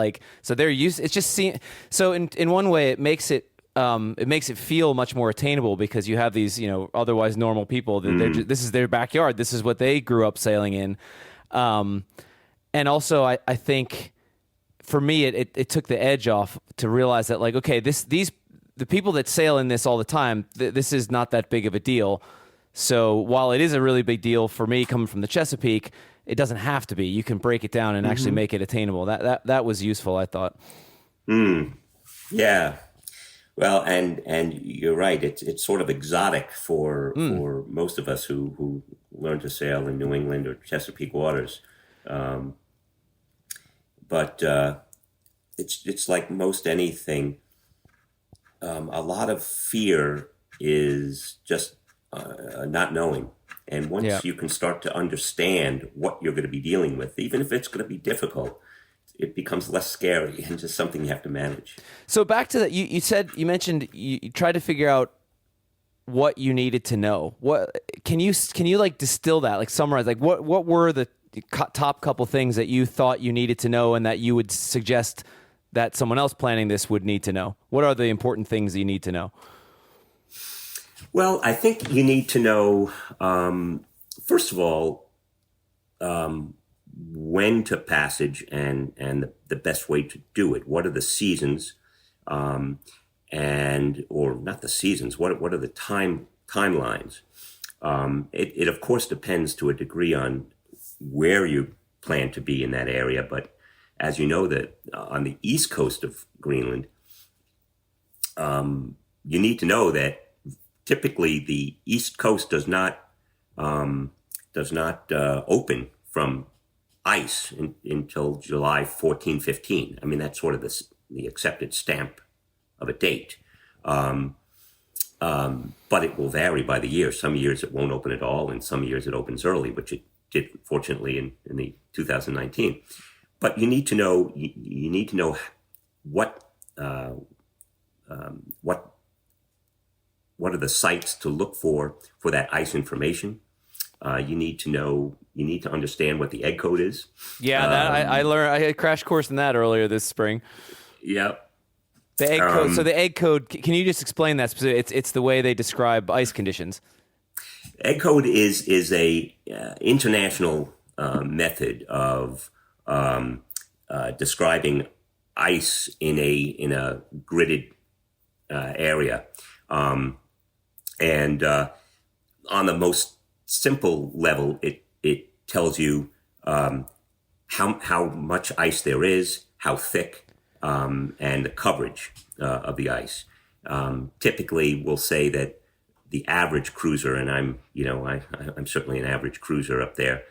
So they're used. It's just so in one way, it makes it feel much more attainable because you have these, otherwise normal people. This is their backyard. This is what they grew up sailing in. And also, I think for me, it took the edge off to realize that, okay, the people that sail in this all the time, this is not that big of a deal. So while it is a really big deal for me coming from the Chesapeake, it doesn't have to be. You can break it down and actually make it attainable. That was useful, I thought. Yeah. Well, and you're right. It's sort of exotic for most of us who learn to sail in New England or Chesapeake waters. But it's like most anything. A lot of fear is just not knowing. And once you can start to understand what you're going to be dealing with, even if it's going to be difficult, it becomes less scary and just something you have to manage. So back to that, you mentioned you tried to figure out what you needed to know. What can you distill that, summarize, what were the top couple things that you thought you needed to know and that you would suggest that someone else planning this would need to know? What are the important things you need to know? Well, I think you need to know, first of all, when to passage and the best way to do it. What are the seasons, or not the seasons? What are the timelines? It of course depends to a degree on where you plan to be in that area, but as you know, that on the east coast of Greenland, you need to know that typically the east coast does not open from ice until July 14, 15. I mean, that's sort of the accepted stamp of a date. But it will vary by the year. Some years it won't open at all, and some years it opens early, which it did, fortunately, in the 2019. But you need to know. You need to know what are the sites to look for that ice information. You need to know. You need to understand what the egg code is. Yeah, I learned. I had a crash course in that earlier this spring. Yeah. The egg code. So the egg code. Can you just explain that? It's the way they describe ice conditions. Egg code is a international method of describing ice in a gridded area, and on the most simple level, it tells you how much ice there is, how thick, and the coverage of the ice. Typically, we'll say that the average cruiser, and I'm certainly an average cruiser up there.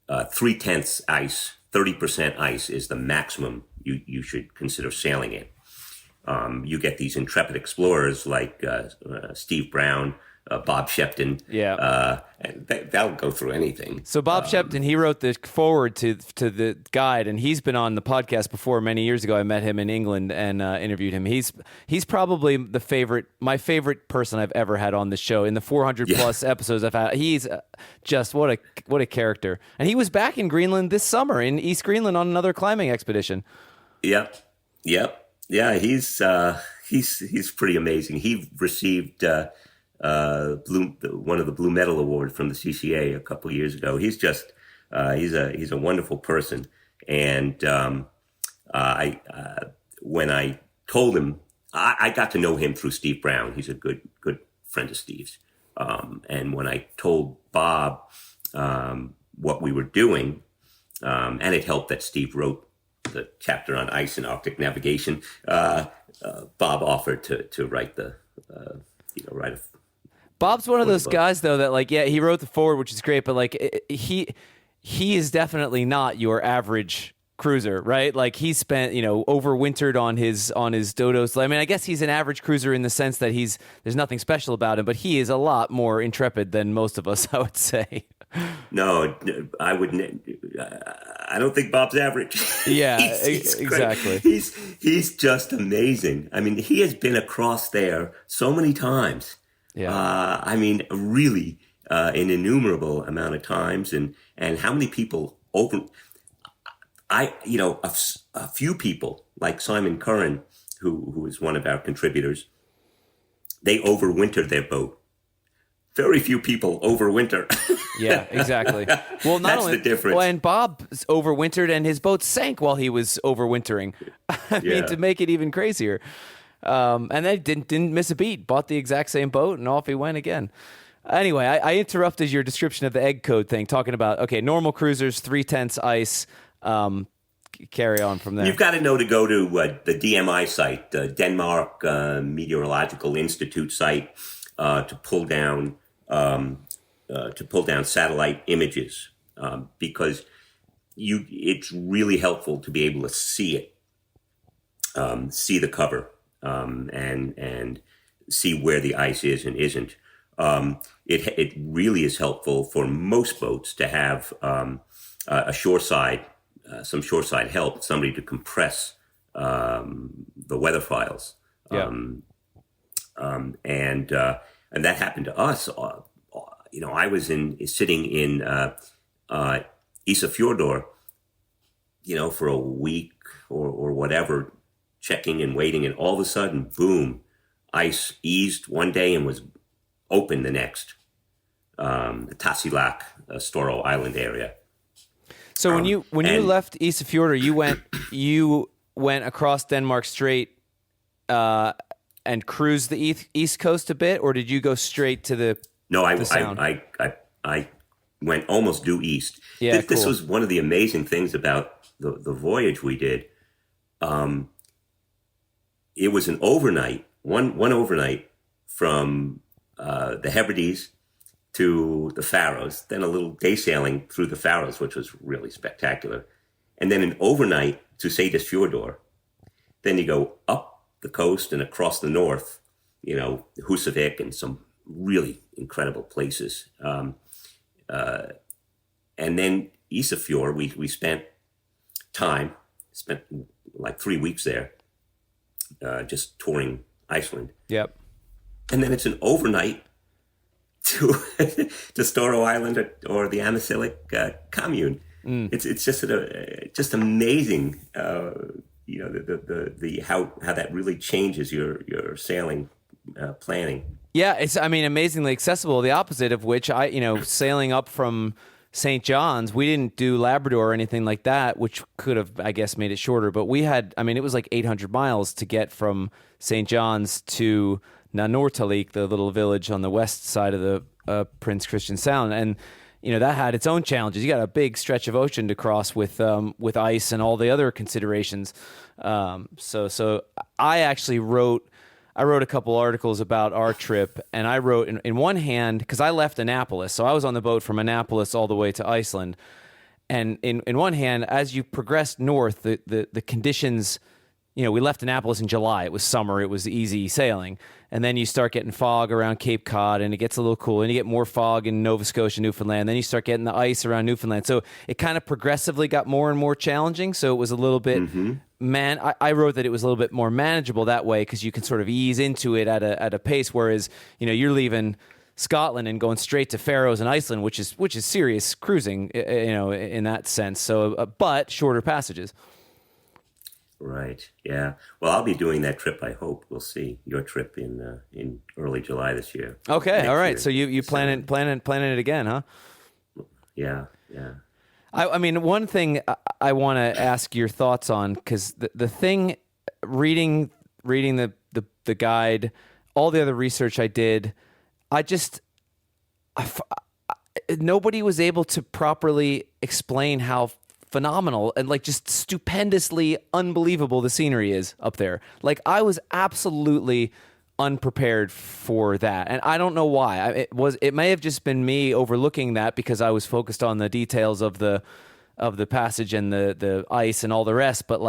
3/10 ice, 30% ice is the maximum you should consider sailing in. You get these intrepid explorers like Steve Brown, Bob Shepton. Yeah. They'll go through anything. So Bob Shepton, he wrote the foreword to the guide, and he's been on the podcast before many years ago. I met him in England and interviewed him. He's probably my favorite person I've ever had on the show. In the 400 plus episodes I've had, he's just what a character. And he was back in Greenland this summer, in East Greenland, on another climbing expedition. Yep. Yeah, he's pretty amazing. He received one of the Blue Medal Award from the CCA a couple of years ago. He's just he's a wonderful person. And when I told him, I got to know him through Steve Brown. He's a good friend of Steve's. And when I told Bob what we were doing, and it helped that Steve wrote the chapter on ice and Arctic navigation, Bob offered to write write a. Bob's one of those guys, though, that he wrote the foreword, which is great, but he is definitely not your average cruiser, right? Like, he spent overwintered on his dodos. I mean, I guess he's an average cruiser in the sense that there's nothing special about him, but he is a lot more intrepid than most of us, I would say. No, I wouldn't. I don't think Bob's average. Yeah, he's exactly. He's just amazing. I mean, he has been across there so many times. Yeah. I mean, really, an innumerable amount of times, and how many people a few people like Simon Curran, who is one of our contributors, they overwintered their boat. Very few people overwinter. Yeah, exactly. Well, That's the difference. Well, and Bob overwintered, and his boat sank while he was overwintering. I mean, to make it even crazier. And then didn't miss a beat. Bought the exact same boat, and off he went again. Anyway, I interrupted your description of the egg code thing, talking about normal cruisers, 3/10 ice. Carry on from there. You've got to know to go to the DMI site, Denmark Meteorological Institute site, to pull down satellite images, because it's really helpful to be able to see it, see the cover, and see where the ice is and isn't. It really is helpful for most boats to have a shoreside, some shoreside help, somebody to compress the weather files. Yeah. And that happened to us. I was sitting in Isafjordur, for a week or whatever, checking and waiting, and all of a sudden, boom, ice eased one day and was open the next. The Tasiilaq, Storo Island area. So when you left Isafjordur, you went across Denmark Strait and cruised the east coast a bit, or did you go straight to the? No, I went almost due east. Yeah, this was one of the amazing things about the voyage we did. It was an overnight, one overnight from the Hebrides to the Faroes, then a little day sailing through the Faroes, which was really spectacular, and then an overnight to Seyðisfjörður. Then you go up the coast and across the north, Húsavík and some really incredible places. And then Isafjord, we spent like 3 weeks there, just touring Iceland. Yep. And then it's an overnight to Storo Island or the Amazilic commune. It's just amazing. The how that really changes your sailing planning. Yeah, it's amazingly accessible. The opposite of which sailing up from St. John's, we didn't do Labrador or anything like that, which could have, I guess, made it shorter. But we had, it was like 800 miles to get from St. John's to Nanortalik, the little village on the west side of the Prince Christian Sound, and that had its own challenges. You got a big stretch of ocean to cross with ice and all the other considerations. So I actually wrote a couple articles about our trip, and I wrote in one hand, because I left Annapolis, so I was on the boat from Annapolis all the way to Iceland, and in one hand, as you progressed north, the conditions. We left Annapolis in July. It was summer. It was easy sailing. And then you start getting fog around Cape Cod, and it gets a little cool. And you get more fog in Nova Scotia, Newfoundland. Then you start getting the ice around Newfoundland. So it kind of progressively got more and more challenging. So it was a little bit, I wrote that it was a little bit more manageable that way because you can sort of ease into it at a pace. Whereas, you're leaving Scotland and going straight to Faroes and Iceland, which is serious cruising, in that sense. So, but shorter passages. Right. Yeah. Well, I'll be doing that trip. I hope we'll see your trip in early July this year. Okay. All right. Year. So you planning it again, huh? Yeah. Yeah. One thing I want to ask your thoughts on, because the thing, reading the guide, all the other research I did, nobody was able to properly explain how phenomenal and just stupendously unbelievable the scenery is up there. I was absolutely unprepared for that, and I don't know why. It may have just been me overlooking that because I was focused on the details of the passage and the ice and all the rest. But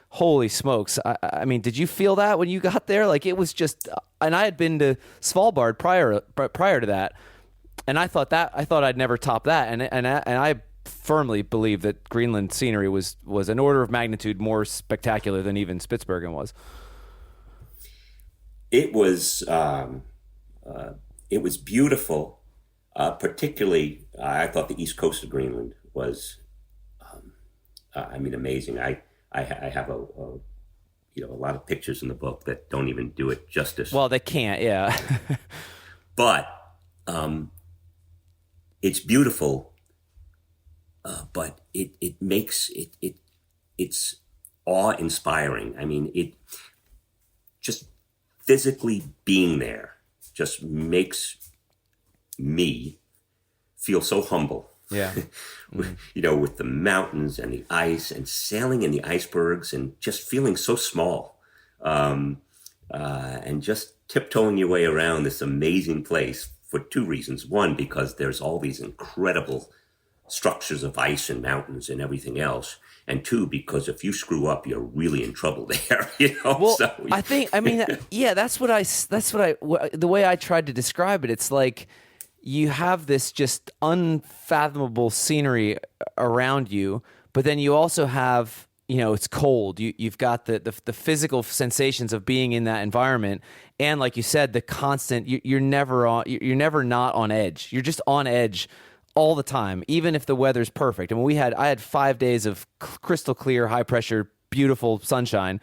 holy smokes! Did you feel that when you got there? It was just, and I had been to Svalbard prior to that, and I thought I'd never top that, and I firmly believe that Greenland scenery was an order of magnitude more spectacular than even Spitsbergen was. It was beautiful. Particularly, I thought the east coast of Greenland was, amazing. I have a lot of pictures in the book that don't even do it justice. Well, they can't, yeah. But it's beautiful. But it makes it's awe-inspiring. It just physically being there just makes me feel so humble. Yeah. With the mountains and the ice and sailing in the icebergs and just feeling so small, and just tiptoeing your way around this amazing place for two reasons. One, because there's all these incredible structures of ice and mountains and everything else, and two, because if you screw up, you're really in trouble there. Well, so, I think, yeah, that's what I, the way I tried to describe it. It's you have this just unfathomable scenery around you, but then you also have, it's cold. You've got the physical sensations of being in that environment, and like you said, the constant. You're never not on edge. You're just on edge all the time, even if the weather's perfect. I had 5 days of crystal clear, high pressure beautiful sunshine.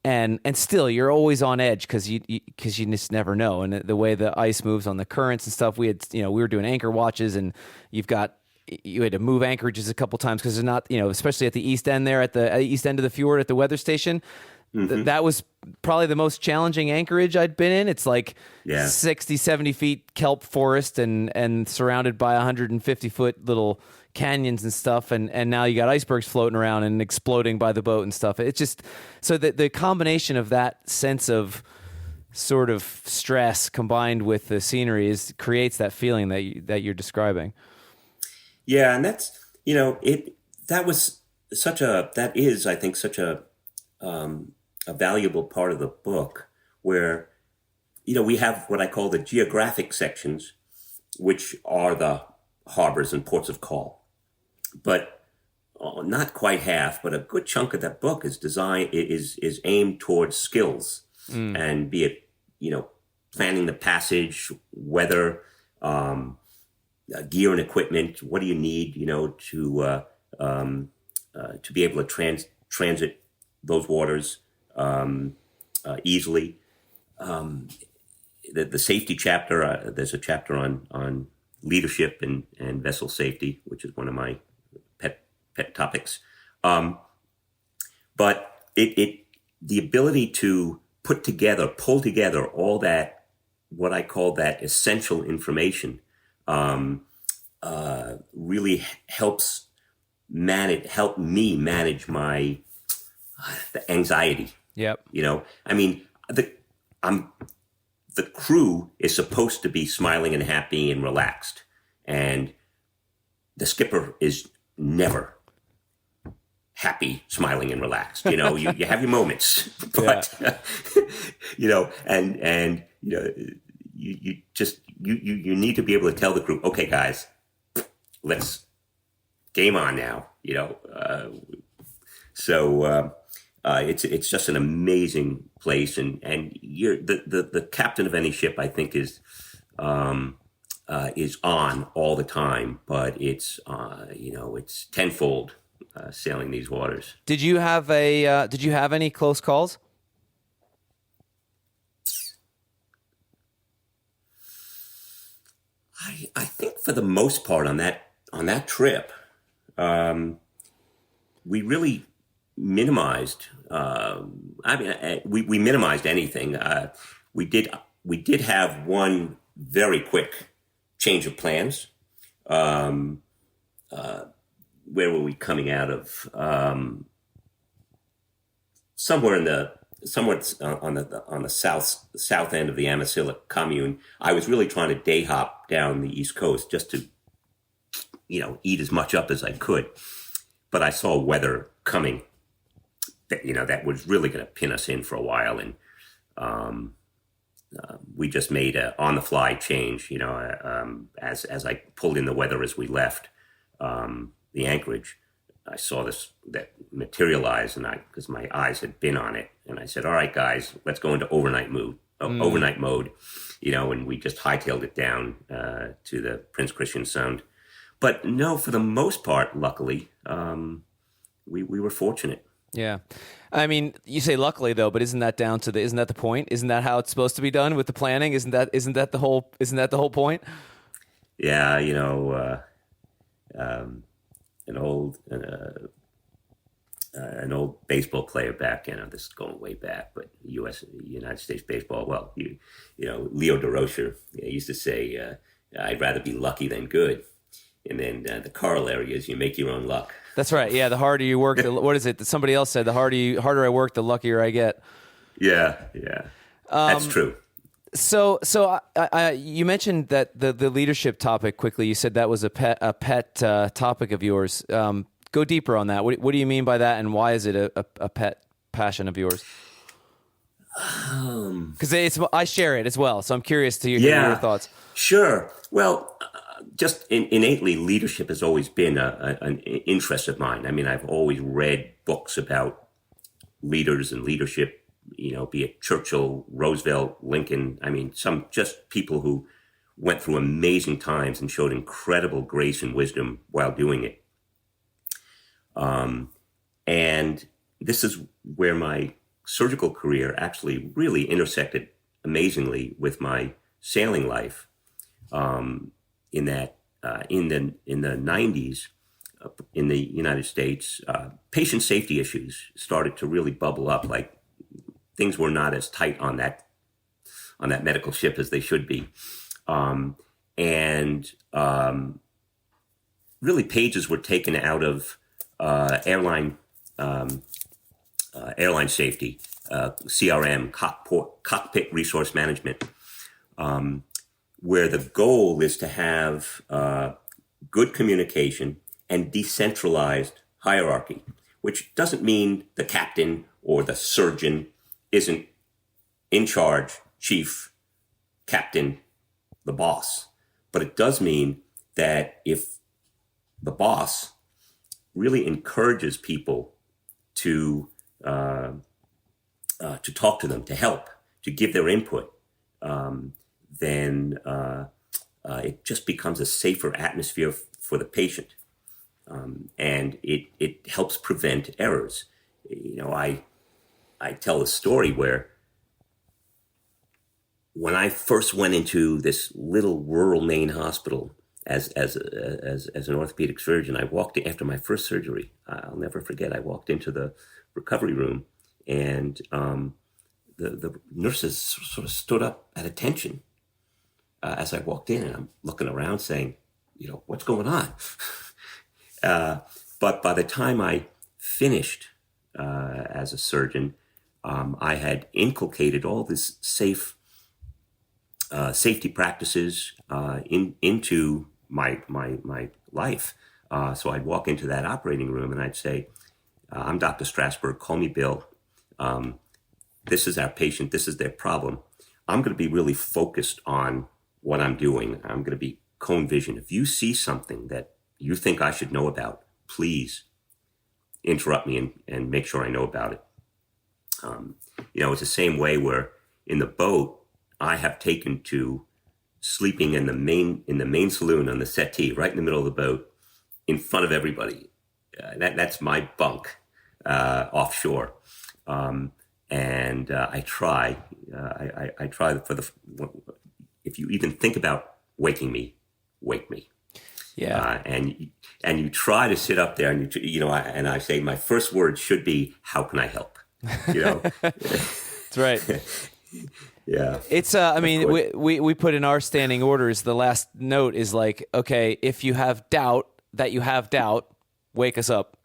And still, you're always on edge because you just never know. And the way the ice moves on the currents and stuff, we were doing anchor watches, and you had to move anchorages a couple times because they're not, especially at the east end there, at the east end of the fjord at the weather station. That was probably the most challenging anchorage I'd been in. It's like 60, 70 feet kelp forest and surrounded by 150-foot little canyons and stuff, and now you got icebergs floating around and exploding by the boat and stuff. It's just so the combination of that sense of sort of stress combined with the scenery creates that feeling that you're describing. Yeah, and that's that is I think such a valuable part of the book where we have what I call the geographic sections, which are the harbors and ports of call. But not quite half, but a good chunk of that book is aimed towards skills, and be it planning the passage, weather, gear and equipment. What do you need to be able to transit those waters easily? The safety chapter. There's a chapter on leadership and vessel safety, which is one of my pet topics. But the ability to pull together all that, what I call that essential information, really help me manage my the anxiety. Yep. I mean, the crew is supposed to be smiling and happy and relaxed, and the skipper is never happy, smiling, and relaxed. You have your moments, but you need to be able to tell the crew, okay, guys, let's game on now. It's just an amazing place, and you're the captain of any ship, I think, is on all the time, but it's tenfold sailing these waters. Did you have any close calls? I think for the most part on that trip, we really minimized. We minimized anything. We did have one very quick change of plans. Where were we coming out of? Somewhere on the south end of the Amasilla commune. I was really trying to day hop down the East Coast just to, eat as much up as I could. But I saw weather coming that was really going to pin us in for a while, and we just made a on the fly change. As I pulled in the weather as we left the anchorage, I saw that materialize, and because my eyes had been on it, and I said, "All right, guys, let's go into overnight mode." And we just hightailed it down to the Prince Christian Sound. But no, for the most part, luckily, we were fortunate. Yeah. I mean, you say luckily though, but isn't that the point? Isn't that how it's supposed to be done with the planning? Isn't that the whole point? Yeah, an old baseball player back, this is going way back, but United States baseball. Well, Leo DeRocher used to say, "I'd rather be lucky than good." And then the corollary is you make your own luck. That's right. Yeah, the harder you work, what is it? Somebody else said the harder I work, the luckier I get. Yeah. That's true. So you mentioned that the leadership topic quickly. You said that was a pet topic of yours. Go deeper on that. What do you mean by that, and why is it a pet passion of yours? Because I share it as well, so I'm curious to hear your thoughts. Sure. Well, just innately, leadership has always been an interest of mine. I mean, I've always read books about leaders and leadership, be it Churchill, Roosevelt, Lincoln. I mean, some just people who went through amazing times and showed incredible grace and wisdom while doing it. And this is where my surgical career actually really intersected amazingly with my sailing life. In that, in the 90s, in the United States, patient safety issues started to really bubble up. Like things were not as tight on that medical ship as they should be, and really pages were taken out of airline safety, CRM, cockpit resource management, where the goal is to have good communication and decentralized hierarchy, which doesn't mean the captain or the surgeon isn't in charge, chief, captain, the boss. But it does mean that if the boss really encourages people to talk to them, to help, to give their input, then it just becomes a safer atmosphere for the patient. And it helps prevent errors. You know, I tell a story where when I first went into this little rural Maine hospital as an orthopedic surgeon, I walked in after my first surgery. I'll never forget. I walked into the recovery room, and the nurses sort of stood up at attention as I walked in, and I'm looking around saying, you know, what's going on? But by the time I finished as a surgeon, I had inculcated all this safety practices into my life. So I'd walk into that operating room and I'd say, I'm Dr. Strassberg, call me Bill. This is our patient, this is their problem. I'm going to be really focused on what I'm doing. I'm going to be cone vision. If you see something that you think I should know about, please interrupt me and make sure I know about it. You know, it's the same way where in the boat, I have taken to sleeping in the main saloon on the settee, right in the middle of the boat, in front of everybody. That's my bunk offshore, and I try for the. If you even think about waking me, wake me. Yeah, and you try to sit up there, and and I say my first word should be, "How can I help?" You know, that's right. Yeah, it's I mean, we put in our standing orders. The last note is like, okay, if you have doubt that you have doubt, wake us up.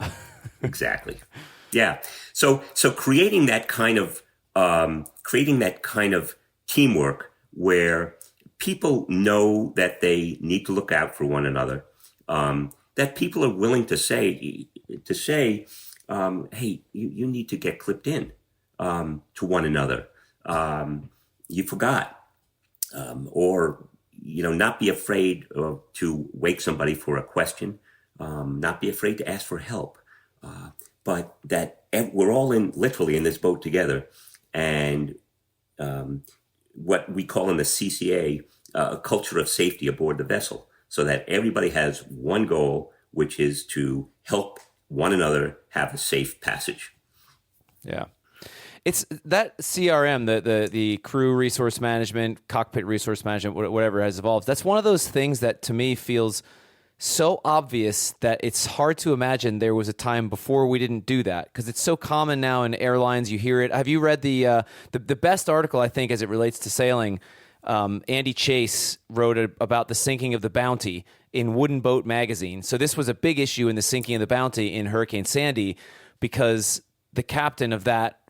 Exactly. Yeah. So creating that kind of teamwork where people know that they need to look out for one another, that people are willing to say, hey, you need to get clipped in to one another. You forgot, or not be afraid to wake somebody for a question, not be afraid to ask for help, but that we're all literally in this boat together, and what we call in the CCA a culture of safety aboard the vessel, so that everybody has one goal, which is to help one another have a safe passage. Yeah. It's that CRM, the crew resource management, cockpit resource management, whatever has evolved. That's one of those things that to me feels so obvious that it's hard to imagine there was a time before we didn't do that, because it's so common now in airlines. You hear it. Have you read the best article, I think, as it relates to sailing? Andy Chase wrote about the sinking of the Bounty in Wooden Boat magazine. So this was a big issue in the sinking of the Bounty in Hurricane Sandy, because the captain of that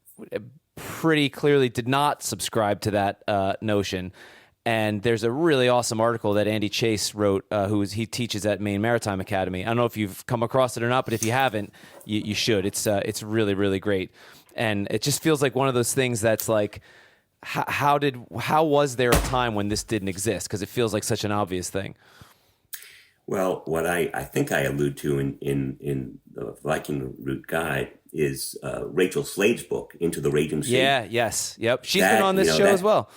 pretty clearly did not subscribe to that notion. And there's a really awesome article that Andy Chase wrote, he teaches at Maine Maritime Academy. I don't know if you've come across it or not, but if you haven't, you should. It's really, really great. And it just feels like one of those things that's like, how was there a time when this didn't exist? Because it feels like such an obvious thing. Well, what I think I allude to in the Viking Route Guide is Rachel Slade's book, Into the Raging Sea. Yeah, yes, yep. She's been on this show as well.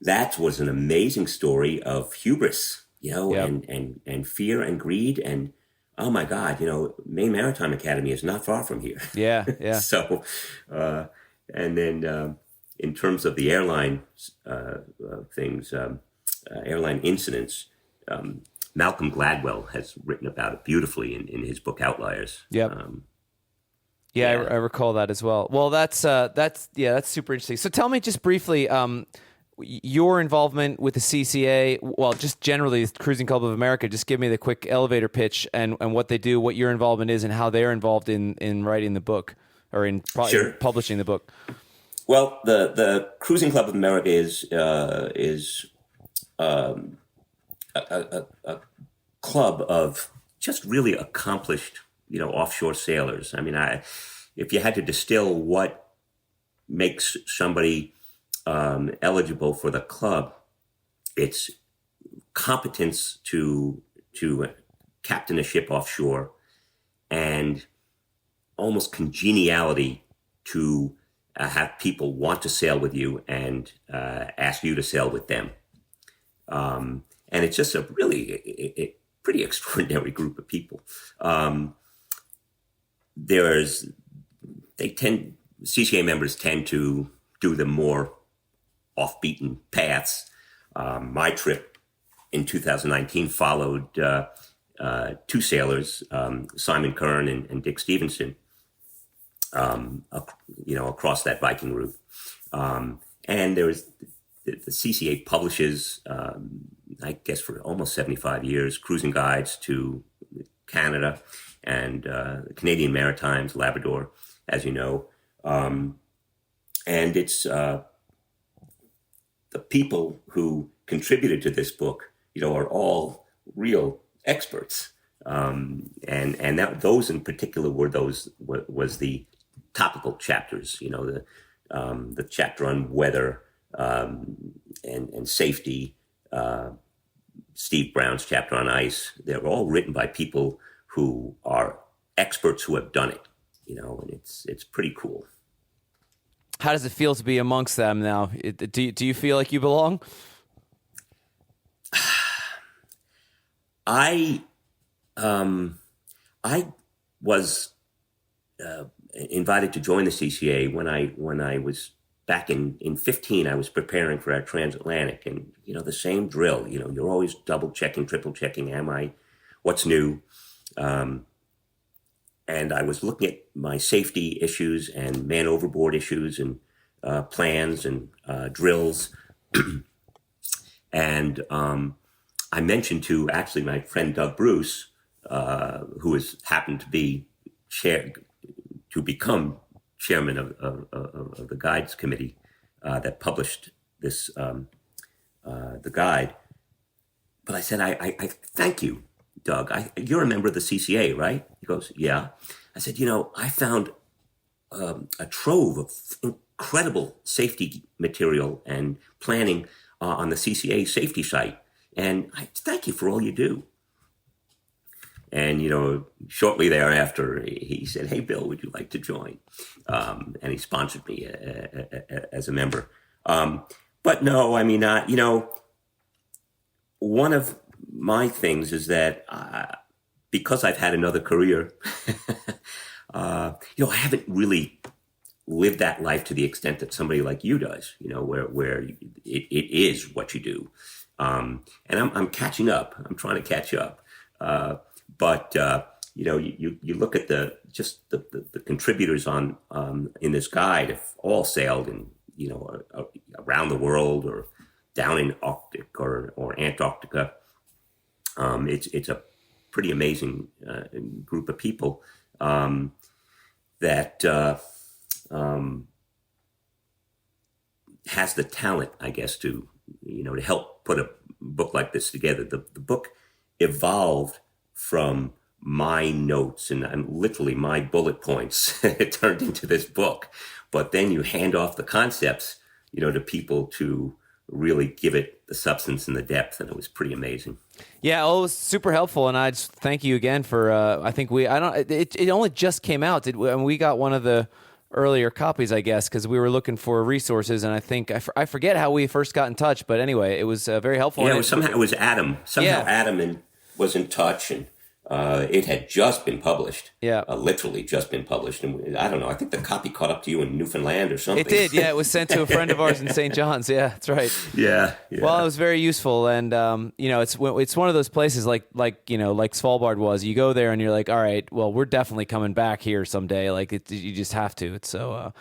That was an amazing story of hubris, yep. and fear and greed, and oh my God, Maine Maritime Academy is not far from here. Yeah, yeah. So, and then in terms of the airline things, airline incidents, Malcolm Gladwell has written about it beautifully in his book Outliers. Yep. I recall that as well. Well, that's super interesting. So tell me just briefly, your involvement with the CCA, well, just generally the Cruising Club of America. Just give me the quick elevator pitch and what they do, what your involvement is, and how they're involved in writing the book or in publishing the book. Well, the Cruising Club of America is a club of just really accomplished, offshore sailors. I mean, if you had to distill what makes somebody eligible for the club, it's competence to captain a ship offshore and almost congeniality to have people want to sail with you and ask you to sail with them. And it's just a really pretty extraordinary group of people. CCA members tend to do the more off-beaten paths. My trip in 2019 followed two sailors, Simon Kern and Dick Stevenson, across that Viking route. And there was the CCA publishes, I guess for almost 75 years, cruising guides to Canada and the Canadian Maritimes, Labrador, as you know. And it's the people who contributed to this book, are all real experts. And those in particular was the topical chapters, the chapter on weather and safety, Steve Brown's chapter on ice. They're all written by people who are experts who have done it, and it's pretty cool. How does it feel to be amongst them now? Do you feel like you belong? I was invited to join the CCA when I was back in 15. I was preparing for our transatlantic, and the same drill. You're always double checking, triple checking. What's new? And I was looking at my safety issues and man overboard issues and plans and drills. And I mentioned to actually my friend Doug Bruce, who has happened to become chairman of the guides committee that published this the guide. But I said, I thank you, Doug. You're a member of the CCA, right? He goes, yeah. I said, I found a trove of incredible safety material and planning on the CCA safety site. And I thank you for all you do. And, shortly thereafter, he said, hey, Bill, would you like to join? And he sponsored me as a member. But no, I mean, one of my things is that because I've had another career, I haven't really lived that life to the extent that somebody like you does, where it is what you do. And I'm catching up. I'm trying to catch up. But you look at the contributors on in this guide, if all sailed in, around the world or down in Arctic or Antarctica. It's a pretty amazing group of people that has the talent, I guess, to help put a book like this together. The book evolved from my notes and literally my bullet points. It turned into this book, but then you hand off the concepts, to people to really give it the substance and the depth, and it was pretty amazing. Yeah, it was super helpful, and I just thank you again for. I think it only just came out. And we got one of the earlier copies, I guess, because we were looking for resources, and I think I forget how we first got in touch, but anyway, it was very helpful. Yeah, it was Adam. Somehow Adam was in touch, and It had just been published. Yeah. Literally just been published. And I don't know, I think the copy caught up to you in Newfoundland or something. It did, yeah. It was sent to a friend of ours in St. John's. Yeah, that's right. Yeah. Well, it was very useful, and it's one of those places like Svalbard was. You go there and you're like, all right, well, we're definitely coming back here someday. Like you just have to. It's so.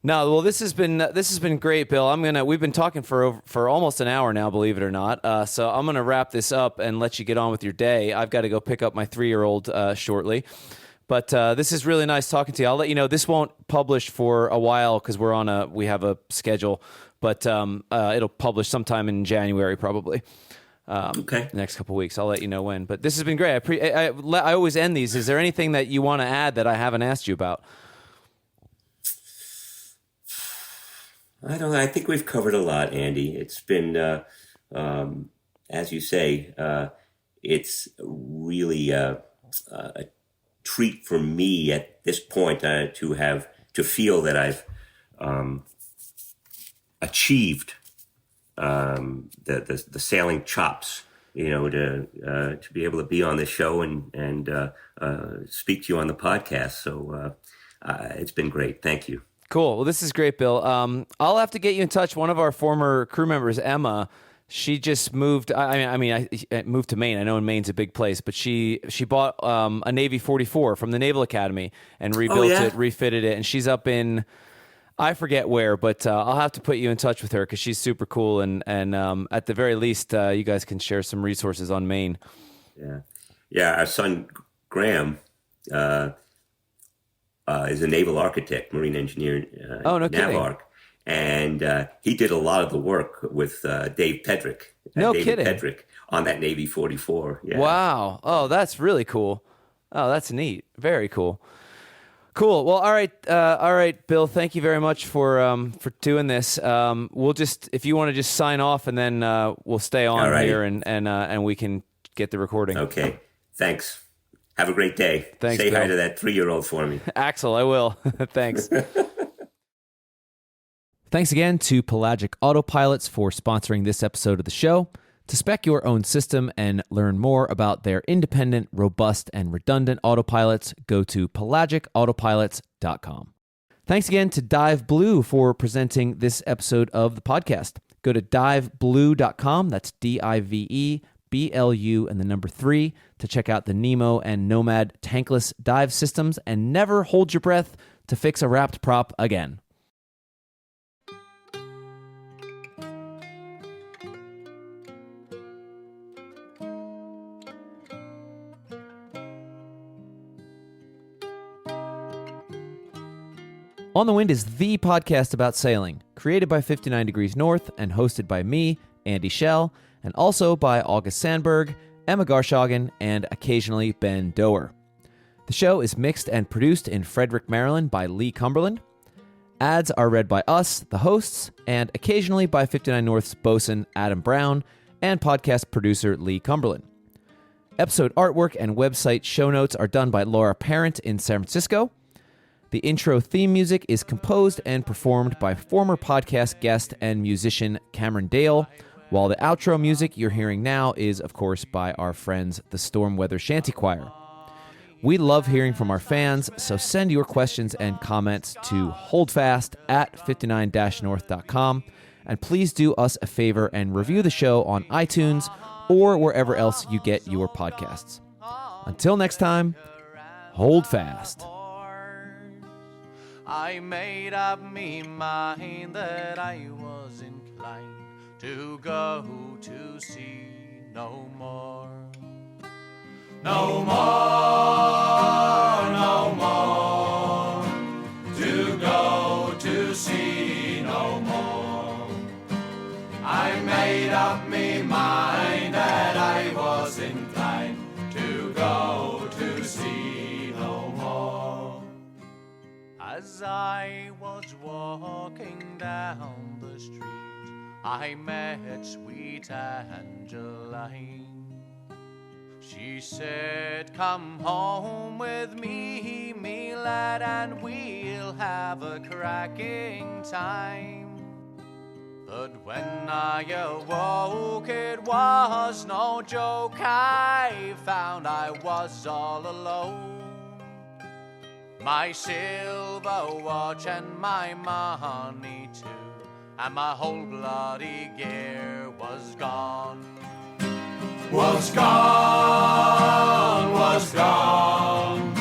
No, well, this has been great, Bill. We've been talking for almost an hour now, believe it or not. So I'm gonna wrap this up and let you get on with your day. I've got to go pick up my 3-year-old shortly. But this is really nice talking to you. I'll let you know this won't publish for a while because we have a schedule, but it'll publish sometime in January probably. Okay. The next couple of weeks. I'll let you know when. But this has been great. I always end these. Is there anything that you want to add that I haven't asked you about? I don't know. I think we've covered a lot, Andy. It's been, as you say, it's really a treat for me at this point to feel that I've achieved the sailing chops. To be able to be on this show and speak to you on the podcast. So it's been great. Thank you. Cool. Well, this is great, Bill. I'll have to get you in touch. One of our former crew members, Emma, she just moved. I moved to Maine. I know Maine's a big place, but she bought a Navy 44 from the Naval Academy and rebuilt it, refitted it, and she's up in I forget where, but I'll have to put you in touch with her because she's super cool, and at the very least, you guys can share some resources on Maine. Yeah. Our son Graham. Is a naval architect, marine engineer, Navark, and he did a lot of the work with Dave Pedrick. David Pedrick on that Navy 44. Yeah. Wow! Oh, that's really cool. Oh, that's neat. Very cool. Cool. Well, all right, Bill. Thank you very much for doing this. We'll just, if you want to just sign off, and then we'll stay on here, and we can get the recording. Okay. Thanks. Have a great day. Thanks, Say Bill. hi to that 3-year-old for me. Axel, I will. Thanks. Thanks again to Pelagic Autopilots for sponsoring this episode of the show. To spec your own system and learn more about their independent, robust, and redundant autopilots, go to pelagicautopilots.com. Thanks again to Dive Blue for presenting this episode of the podcast. Go to diveblue.com. That's DIVE. BLU and the number 3 to check out the Nemo and Nomad tankless dive systems, and never hold your breath to fix a wrapped prop again. On the Wind is the podcast about sailing, created by 59 Degrees North and hosted by me, Andy Schell, and also by August Sandberg, Emma Garshagen, and occasionally Ben Doer. The show is mixed and produced in Frederick, Maryland by Lee Cumberland. Ads are read by us, the hosts, and occasionally by 59 North's bosun Adam Brown and podcast producer Lee Cumberland. Episode artwork and website show notes are done by Laura Parent in San Francisco. The intro theme music is composed and performed by former podcast guest and musician Cameron Dale, while the outro music you're hearing now is, of course, by our friends, the Storm Weather Shanty Choir. We love hearing from our fans, so send your questions and comments to holdfast@59-north.com, and please do us a favor and review the show on iTunes or wherever else you get your podcasts. Until next time, hold fast. I made up me mind that I was inclined to go to sea no more. No more, no more, to go to sea no more. I made up me mind that I was inclined to go to sea no more. As I was walking down the street, I met sweet Angeline. She said, come home with me, me lad, and we'll have a cracking time. But when I awoke, it was no joke. I found I was all alone. My silver watch and my money too, and my whole bloody gear was gone. Was gone, was gone.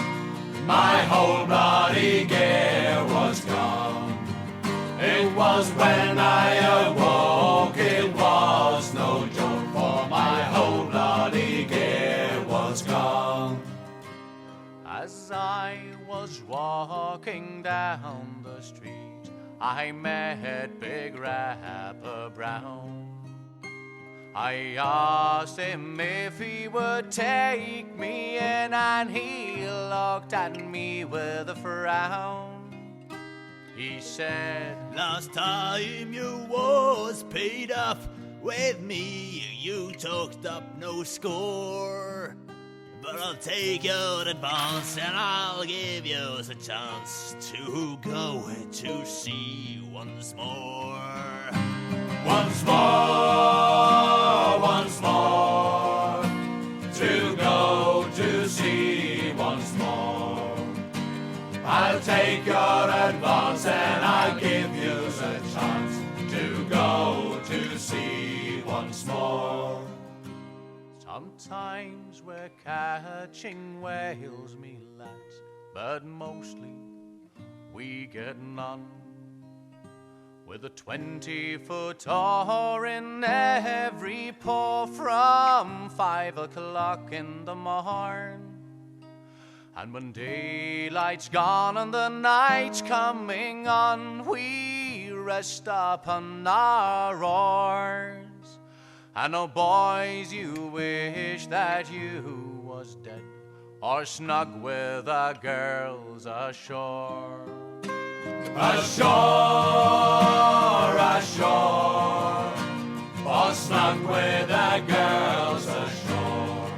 My whole bloody gear was gone. It was when I awoke, it was no joke, for my whole bloody gear was gone. As I was walking down the street, I met Big Rapper Brown. I asked him if he would take me in, and he looked at me with a frown. He said, last time you was paid up with me, you talked up no score. But I'll take your advance and I'll give you the chance to go to sea once more. once more, once more, to go to sea once more. I'll take your advance and I'll give you the chance to go to sea once more. Sometimes we're catching whales, me lads, but mostly we get none. With a 20-foot oar in every paw from 5 o'clock in the morn. And when daylight's gone and the night's coming on, we rest upon our oars. And oh boys, you wish that you was dead, or snug with the girls ashore. Ashore, ashore, or snug with the girls ashore.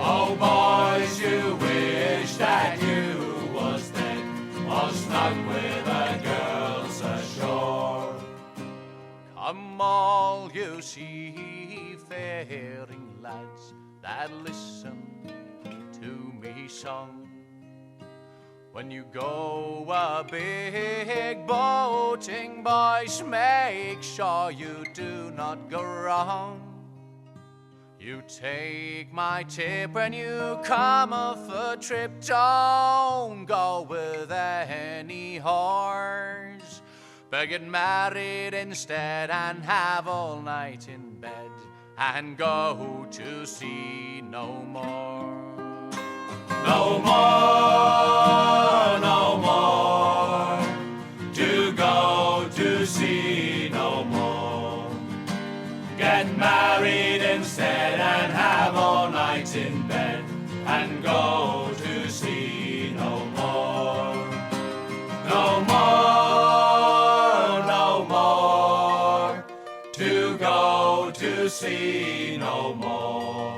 Oh boys, you wish that you was dead, or snug with the girls ashore. Come all you seafaring lads that listen to me song. When you go a big boating, boys, make sure you do not go wrong. You take my tip when you come off a trip, don't go with any horse. But get married instead and have all night in bed and go to sea no more. No more, no more, to go to sea no more. Get married instead and have all night in bed and go to sea no more. No more, no more, to go to sea no more.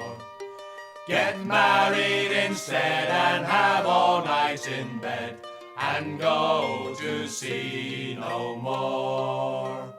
Get married instead and have all night in bed and go to sea no more.